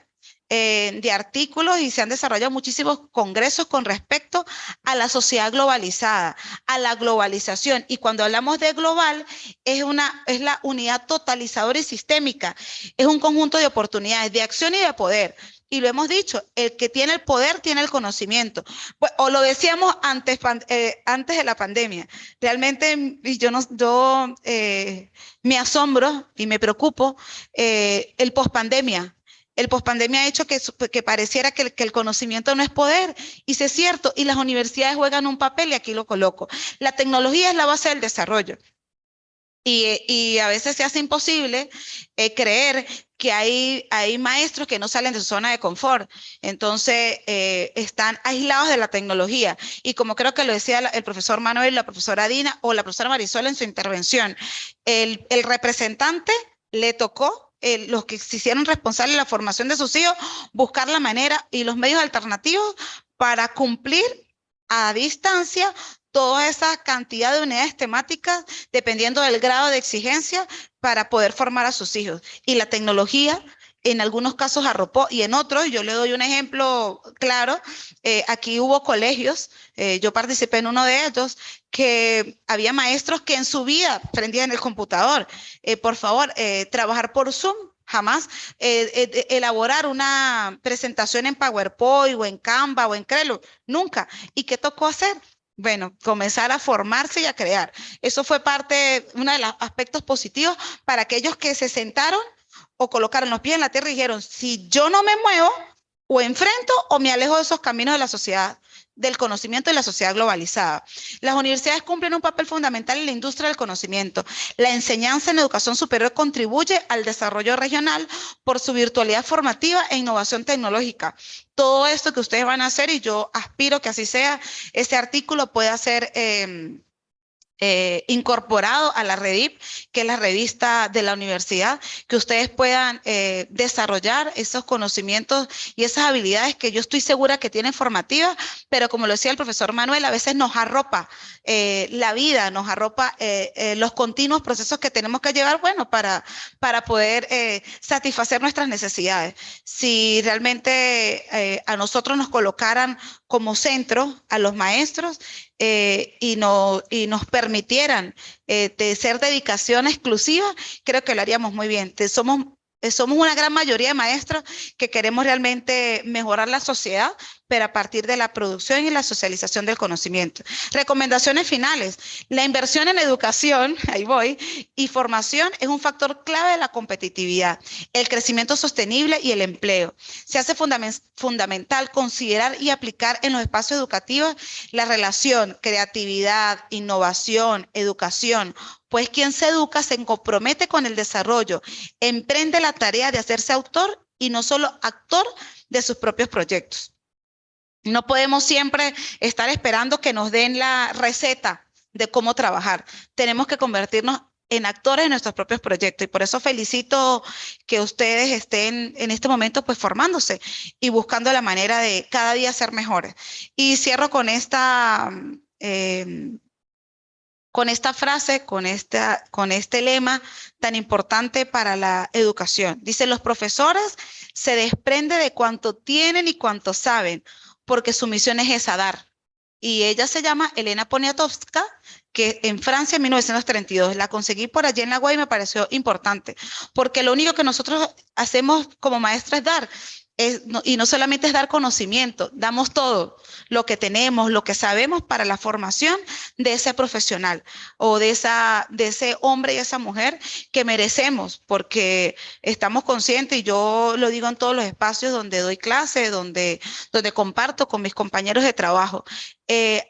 de artículos y se han desarrollado muchísimos congresos con respecto a la sociedad globalizada, a la globalización. Y cuando hablamos de global, es la unidad totalizadora y sistémica. Es un conjunto de oportunidades, de acción y de poder. Y lo hemos dicho, el que tiene el poder tiene el conocimiento. Pues, o lo decíamos antes de la pandemia. Realmente yo me asombro y me preocupo el pospandemia. El pospandemia ha hecho que pareciera que el conocimiento no es poder, y sí es cierto, y las universidades juegan un papel, y aquí lo coloco. La tecnología es la base del desarrollo, y a veces se hace imposible creer que hay maestros que no salen de su zona de confort, entonces están aislados de la tecnología, y como creo que lo decía el profesor Manuel, la profesora Dina o la profesora Marisol en su intervención, el representante le tocó, los que se hicieron responsables de la formación de sus hijos, buscar la manera y los medios alternativos para cumplir a distancia toda esa cantidad de unidades temáticas, dependiendo del grado de exigencia, para poder formar a sus hijos. Y la tecnología en algunos casos arropó, y en otros, yo le doy un ejemplo claro, aquí hubo colegios, yo participé en uno de ellos, que había maestros que en su vida prendían el computador. Por favor, trabajar por Zoom, jamás elaborar una presentación en PowerPoint o en Canva o en Trello, nunca. ¿Y qué tocó hacer? Bueno, comenzar a formarse y a crear. Eso fue uno de los aspectos positivos para aquellos que se sentaron o colocaron los pies en la tierra y dijeron, si yo no me muevo, o enfrento o me alejo de esos caminos de la sociedad del conocimiento y la sociedad globalizada. Las universidades cumplen un papel fundamental en la industria del conocimiento. La enseñanza en educación superior contribuye al desarrollo regional por su virtualidad formativa e innovación tecnológica. Todo esto que ustedes van a hacer, y yo aspiro que así sea, ese artículo pueda ser incorporado a la REDIP, que es la revista de la universidad, que ustedes puedan desarrollar esos conocimientos y esas habilidades que yo estoy segura que tienen formativas, pero como lo decía el profesor Manuel, a veces nos arropa la vida, nos arropa los continuos procesos que tenemos que llevar, bueno, para poder satisfacer nuestras necesidades. Si realmente a nosotros nos colocaran como centro a los maestros, y nos permitieran de ser dedicación exclusiva, creo que lo haríamos muy bien. Somos una gran mayoría de maestros que queremos realmente mejorar la sociedad, pero a partir de la producción y la socialización del conocimiento. Recomendaciones finales. La inversión en educación, ahí voy, y formación es un factor clave de la competitividad, el crecimiento sostenible y el empleo. Se hace fundamental considerar y aplicar en los espacios educativos la relación creatividad, innovación, educación, pues quien se educa se compromete con el desarrollo, emprende la tarea de hacerse autor y no solo actor de sus propios proyectos. No podemos siempre estar esperando que nos den la receta de cómo trabajar. Tenemos que convertirnos en actores de nuestros propios proyectos. Y por eso felicito que ustedes estén en este momento pues formándose y buscando la manera de cada día ser mejores. Y cierro con esta frase, con este lema tan importante para la educación. Dice, los profesores se desprende de cuánto tienen y cuánto saben, porque su misión es esa, dar. Y ella se llama Elena Poniatowska, que en Francia en 1932. La conseguí por allí en la web y me pareció importante, porque lo único que nosotros hacemos como maestras es dar. Y no solamente es dar conocimiento, damos todo lo que tenemos, lo que sabemos para la formación de ese profesional o de ese hombre y esa mujer que merecemos, porque estamos conscientes, y yo lo digo en todos los espacios donde doy clase, donde comparto con mis compañeros de trabajo.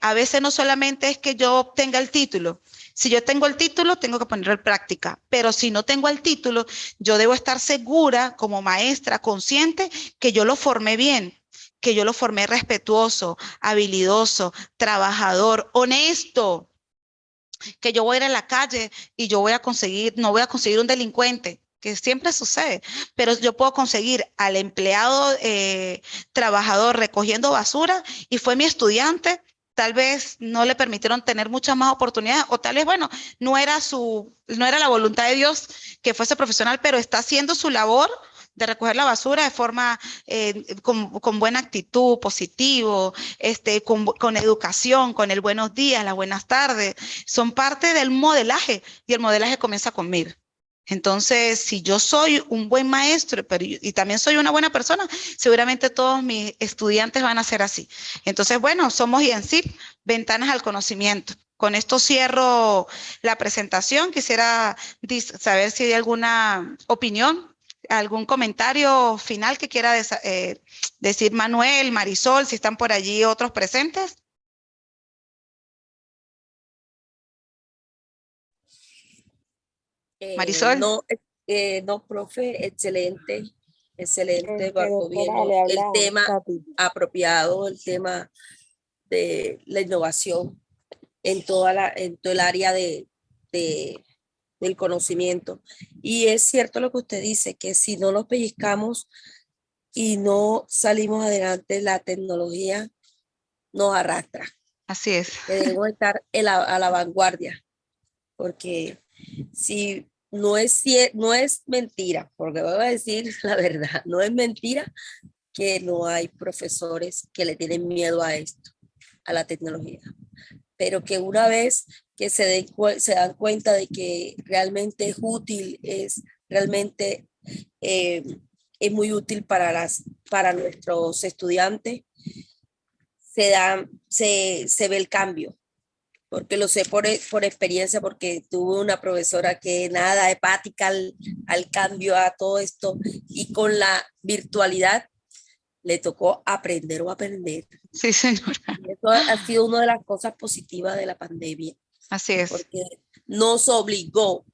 A veces no solamente es que yo obtenga el título. Si yo tengo el título, tengo que ponerlo en práctica, pero si no tengo el título, yo debo estar segura como maestra, consciente, que yo lo formé bien, que yo lo formé respetuoso, habilidoso, trabajador, honesto, que yo voy a ir a la calle y yo no voy a conseguir un delincuente, que siempre sucede, pero yo puedo conseguir al empleado trabajador recogiendo basura y fue mi estudiante. Tal vez no le permitieron tener muchas más oportunidades, o tal vez, bueno, no era la voluntad de Dios que fuese profesional, pero está haciendo su labor de recoger la basura de forma con buena actitud, positivo, con educación, con el buenos días, las buenas tardes. Son parte del modelaje y el modelaje comienza conmigo. Entonces, si yo soy un buen maestro y también soy una buena persona, seguramente todos mis estudiantes van a ser así. Entonces, bueno, somos IENSIP, ventanas al conocimiento. Con esto cierro la presentación. Quisiera saber si hay alguna opinión, algún comentario final que quiera decir Manuel, Marisol, si están por allí otros presentes. Marisol. No, profe, excelente, Marco, bien, Doctora, le el habla tema Katy. apropiado, el tema de la innovación en en todo el área del conocimiento. Y es cierto lo que usted dice, que si no nos pellizcamos y no salimos adelante, la tecnología nos arrastra. Así es. Que debemos estar a la vanguardia, porque si no es mentira, porque voy a decir la verdad, no es mentira que no hay profesores que le tienen miedo a esto, a la tecnología, pero que una vez que se dan cuenta de que realmente es útil, realmente eh, es muy útil para nuestros estudiantes, se ve el cambio, porque lo sé por experiencia, porque tuve una profesora que nada, hepática al cambio, a todo esto, y con la virtualidad le tocó aprender o aprender. Sí, señora. Y eso ha sido una de las cosas positivas de la pandemia. Así es. Porque nos obligó,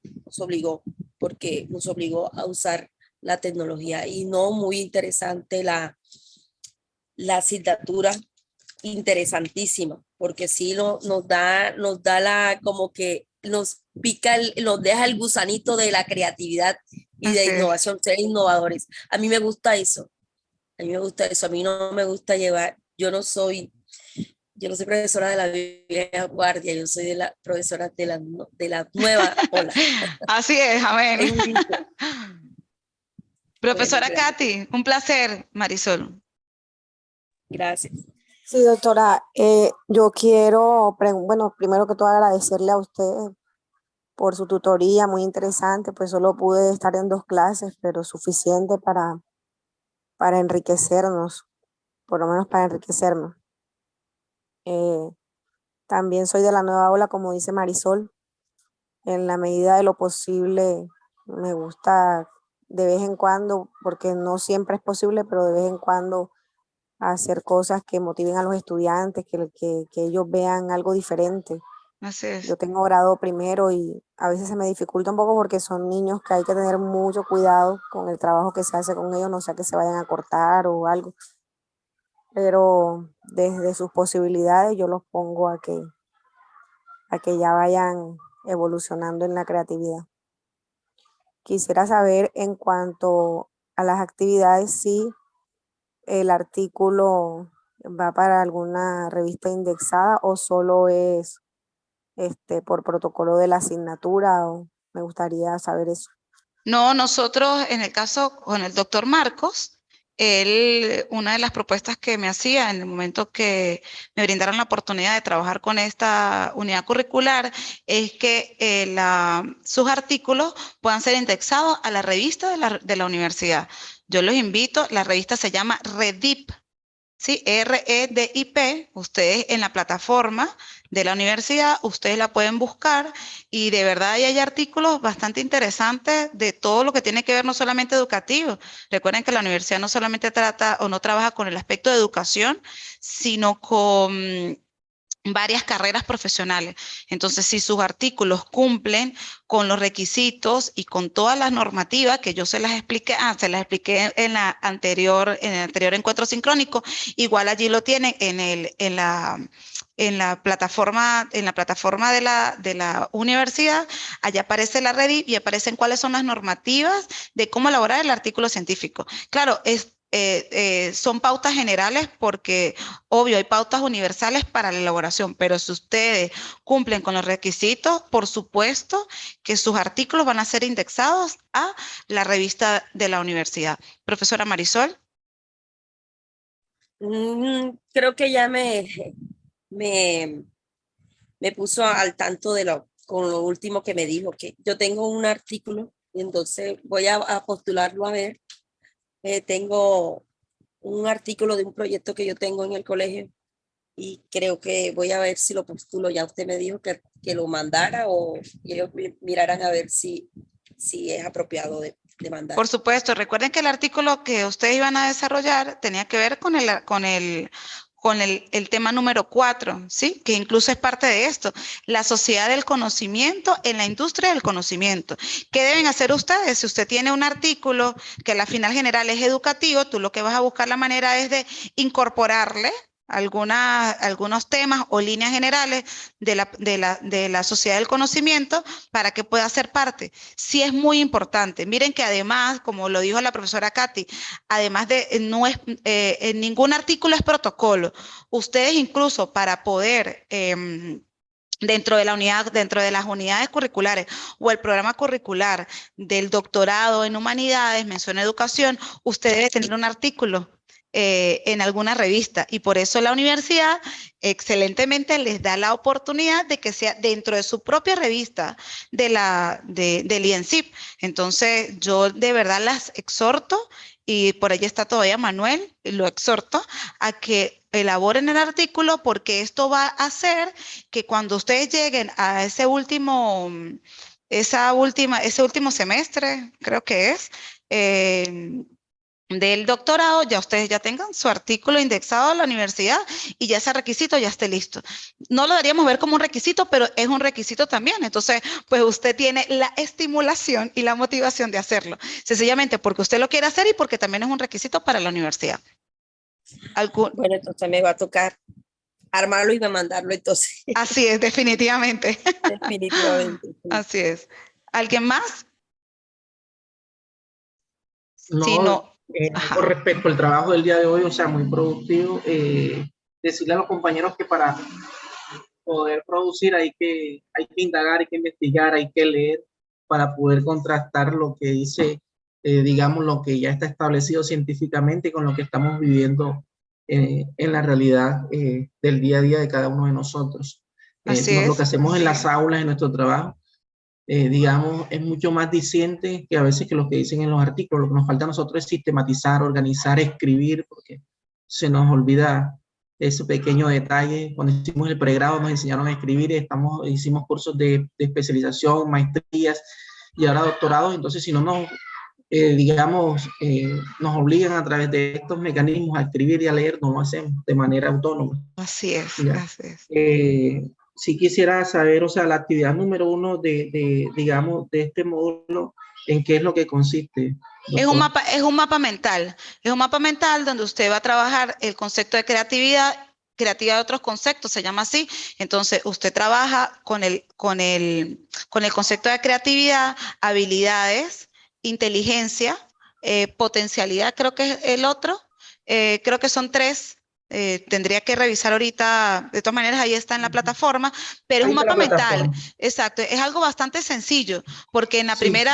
porque nos obligó a usar la tecnología, y no muy interesante la asignatura, interesantísima, porque sí nos da como que nos pica, nos deja el gusanito de la creatividad y de innovación, ser innovadores. A mí me gusta eso, a mí no me gusta llevar, yo no soy profesora de la vieja guardia, yo soy de la profesora de la nueva ola. Así es, amén. Profesora Bueno, Katy, un placer, Marisol. gracias. Sí, doctora, yo quiero, bueno, primero que todo agradecerle a usted por su tutoría, muy interesante, pues solo pude estar en 2 clases, pero suficiente para enriquecernos, por lo menos para enriquecerme. También soy de la nueva ola, como dice Marisol, en la medida de lo posible me gusta de vez en cuando, porque no siempre es posible, pero de vez en cuando hacer cosas que motiven a los estudiantes, que ellos vean algo diferente. Así es. Yo tengo grado primero y a veces se me dificulta un poco porque son niños que hay que tener mucho cuidado con el trabajo que se hace con ellos, no sea que se vayan a cortar o algo. Pero desde sus posibilidades yo los pongo a que ya vayan evolucionando en la creatividad. Quisiera saber en cuanto a las actividades, si el artículo va para alguna revista indexada o solo es por protocolo de la asignatura, o me gustaría saber eso. No, nosotros en el caso con el doctor Marcos, él, una de las propuestas que me hacía en el momento que me brindaron la oportunidad de trabajar con esta unidad curricular es que sus artículos puedan ser indexados a la revista de la universidad. Yo los invito, la revista se llama Redip. Sí, REDIP, ustedes en la plataforma de la universidad, ustedes la pueden buscar y de verdad ahí hay artículos bastante interesantes de todo lo que tiene que ver no solamente educativo. Recuerden que la universidad no solamente trata o no trabaja con el aspecto de educación, sino con varias carreras profesionales. Entonces, si sus artículos cumplen con los requisitos y con todas las normativas que yo se las expliqué en el anterior encuentro sincrónico, igual allí lo tienen en la plataforma de la universidad, allá aparece la red y aparecen cuáles son las normativas de cómo elaborar el artículo científico. Claro, son pautas generales porque, obvio, hay pautas universales para la elaboración, pero si ustedes cumplen con los requisitos, por supuesto que sus artículos van a ser indexados a la revista de la universidad. Profesora Marisol. Creo que ya me puso al tanto con lo último que me dijo, que yo tengo un artículo y entonces voy a postularlo a ver. Tengo un artículo de un proyecto que yo tengo en el colegio y creo que voy a ver si lo postulo. Ya usted me dijo que lo mandara o ellos mirarán a ver si es apropiado de mandar. Por supuesto, recuerden que el artículo que ustedes iban a desarrollar tenía que ver con el tema número 4, ¿sí? Que incluso es parte de esto, la sociedad del conocimiento en la industria del conocimiento. ¿Qué deben hacer ustedes? Si usted tiene un artículo que la final general es educativo, tú lo que vas a buscar la manera es de incorporarle algunos temas o líneas generales de la sociedad del conocimiento para que pueda ser parte. Sí es muy importante. Miren que además, como lo dijo la profesora Katy, además de no es ningún artículo es protocolo. Ustedes incluso para poder dentro de las unidades curriculares o el programa curricular del doctorado en humanidades, mención educación, usted debe tener un artículo en alguna revista y por eso la universidad excelentemente les da la oportunidad de que sea dentro de su propia revista del IENSIP. Entonces yo de verdad las exhorto y por allí está todavía Manuel, lo exhorto a que elaboren el artículo porque esto va a hacer que cuando ustedes lleguen a ese último semestre, creo que es, del doctorado, ya ustedes ya tengan su artículo indexado a la universidad y ya ese requisito ya esté listo. No lo daríamos ver como un requisito, pero es un requisito también. Entonces, pues usted tiene la estimulación y la motivación de hacerlo. Sencillamente porque usted lo quiere hacer y porque también es un requisito para la universidad. Bueno, entonces me va a tocar armarlo y mandarlo entonces. Así es, definitivamente. Definitivamente. Sí. Así es. ¿Alguien más? No, sí, no. Con respecto al trabajo del día de hoy, o sea, muy productivo. Decirle a los compañeros que para poder producir hay que indagar, hay que investigar, hay que leer para poder contrastar lo que dice, digamos, lo que ya está establecido científicamente con lo que estamos viviendo en la realidad del día a día de cada uno de nosotros. Lo que hacemos en las aulas, en nuestro trabajo, digamos, es mucho más diciente que a veces que lo que dicen en los artículos. Lo que nos falta a nosotros es sistematizar, organizar, escribir, porque se nos olvida ese pequeño detalle. Cuando hicimos el pregrado nos enseñaron a escribir, hicimos cursos de especialización, maestrías y ahora doctorados. Entonces, si no nos, nos obligan a través de estos mecanismos a escribir y a leer, no lo hacemos de manera autónoma. Así es, ¿Ya? así es. Sí quisiera saber, o sea, la actividad número 1 digamos, de este módulo, ¿en qué es lo que consiste? Es un mapa mental donde usted va a trabajar el concepto de creatividad creatividad de otros conceptos, se llama así. Entonces, usted trabaja con el concepto de creatividad, habilidades, inteligencia, potencialidad, creo que es el otro. Creo que son 3. Tendría que revisar ahorita, de todas maneras ahí está en la plataforma, pero es un mapa mental, exacto, es algo bastante sencillo, porque en el primer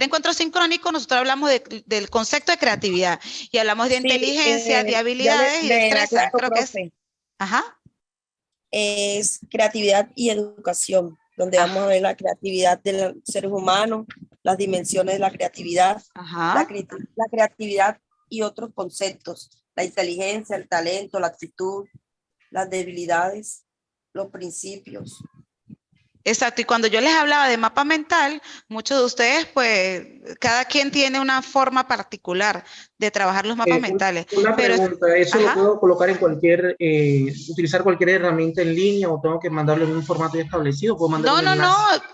encuentro sincrónico nosotros hablamos del concepto de creatividad y hablamos de inteligencia, de habilidades y de destreza, creo que es. Ajá. Es creatividad y educación, donde vamos a ver la creatividad de los seres humanos, las dimensiones de la creatividad, la creatividad y otros conceptos, la inteligencia, el talento, la actitud, las debilidades, los principios. Exacto, y cuando yo les hablaba de mapa mental, muchos de ustedes, pues, cada quien tiene una forma particular de trabajar los mapas mentales. Una pregunta, ¿eso lo puedo colocar en cualquier, utilizar cualquier herramienta en línea o tengo que mandarlo en un formato ya establecido? ¿Puedo mandarlo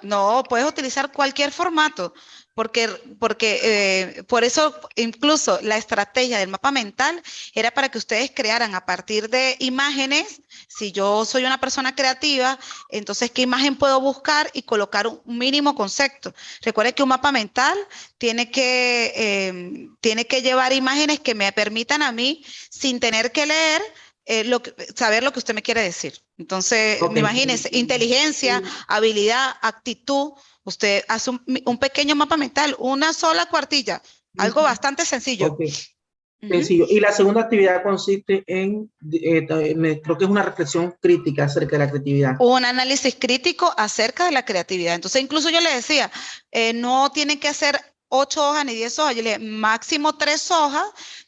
no, puedes utilizar cualquier formato, porque por eso incluso la estrategia del mapa mental era para que ustedes crearan a partir de imágenes. Si yo soy una persona creativa, entonces ¿qué imagen puedo buscar y colocar un mínimo concepto? Recuerden que un mapa mental tiene que llevar imágenes que me permitan a mí, sin tener que leer, saber lo que usted me quiere decir. Entonces, imagínense, inteligencia, habilidad, actitud. Usted hace un pequeño mapa mental, una sola cuartilla, algo bastante sencillo. Sencillo. Y la segunda actividad consiste en, creo que es una reflexión crítica acerca de la creatividad. Un análisis crítico acerca de la creatividad. Entonces, incluso yo le decía, no tienen que hacer 8 hojas ni 10 hojas, yo le dije, máximo 3 hojas,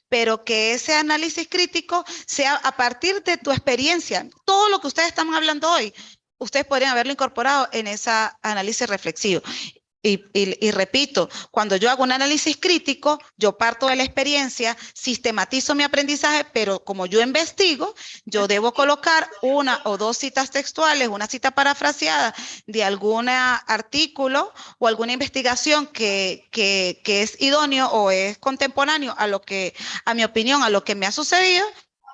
pero que ese análisis crítico sea a partir de tu experiencia. Todo lo que ustedes están hablando hoy, ustedes podrían haberlo incorporado en ese análisis reflexivo. Y repito, cuando yo hago un análisis crítico, yo parto de la experiencia, sistematizo mi aprendizaje, pero como yo investigo, yo debo colocar 1 o 2 citas textuales, una cita parafraseada de algún artículo o alguna investigación que es idóneo o es contemporáneo a mi opinión, a lo que me ha sucedido.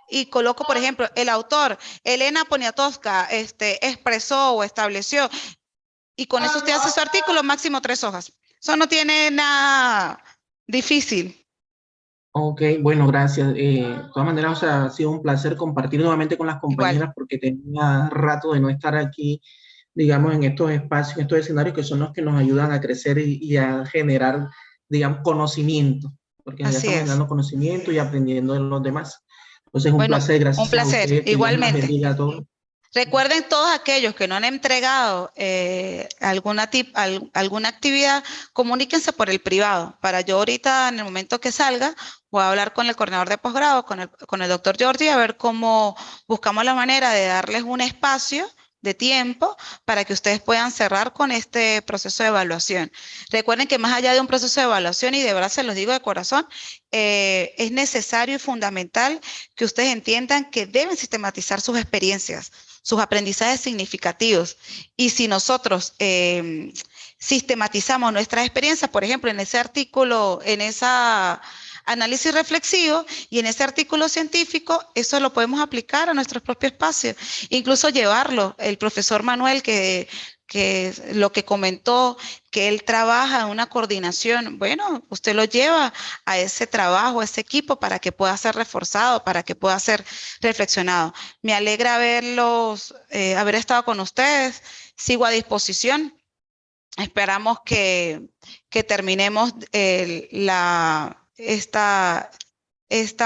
Y coloco, por ejemplo, el autor, Elena Poniatowska, expresó o estableció. Y con eso usted hace su artículo, máximo 3 hojas. Eso no tiene nada difícil. Ok, bueno, gracias. De todas maneras, o sea, ha sido un placer compartir nuevamente con las compañeras. Igual. Porque tenía rato de no estar aquí, digamos, en estos espacios, en estos escenarios que son los que nos ayudan a crecer y a generar, digamos, conocimiento. Porque ya estamos generando conocimiento y aprendiendo de los demás. Entonces, un placer, gracias. Un placer, a ustedes, igualmente. Que Dios los bendiga a todos. Recuerden todos aquellos que no han entregado alguna actividad, comuníquense por el privado. Para yo ahorita, en el momento que salga, voy a hablar con el coordinador de posgrado, con el doctor Jordi, a ver cómo buscamos la manera de darles un espacio de tiempo para que ustedes puedan cerrar con este proceso de evaluación. Recuerden que más allá de un proceso de evaluación, y de verdad se los digo de corazón, es necesario y fundamental que ustedes entiendan que deben sistematizar sus experiencias, sus aprendizajes significativos. Y si nosotros sistematizamos nuestras experiencias, por ejemplo, en ese artículo, en esa análisis reflexivo y en ese artículo científico, eso lo podemos aplicar a nuestro propio espacio, incluso llevarlo. El profesor Manuel, que lo que comentó, que él trabaja en una coordinación, bueno, usted lo lleva a ese trabajo, a ese equipo, para que pueda ser reforzado, para que pueda ser reflexionado. Me alegra haber estado con ustedes, sigo a disposición. Esperamos que terminemos esta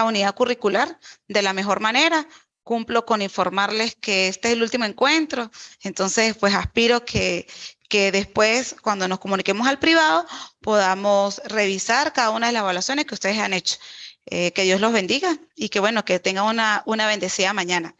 unidad curricular de la mejor manera. Cumplo con informarles que este es el último encuentro, entonces pues aspiro que después, cuando nos comuniquemos al privado, podamos revisar cada una de las evaluaciones que ustedes han hecho. Que Dios los bendiga y que bueno, que tengan una bendecida mañana.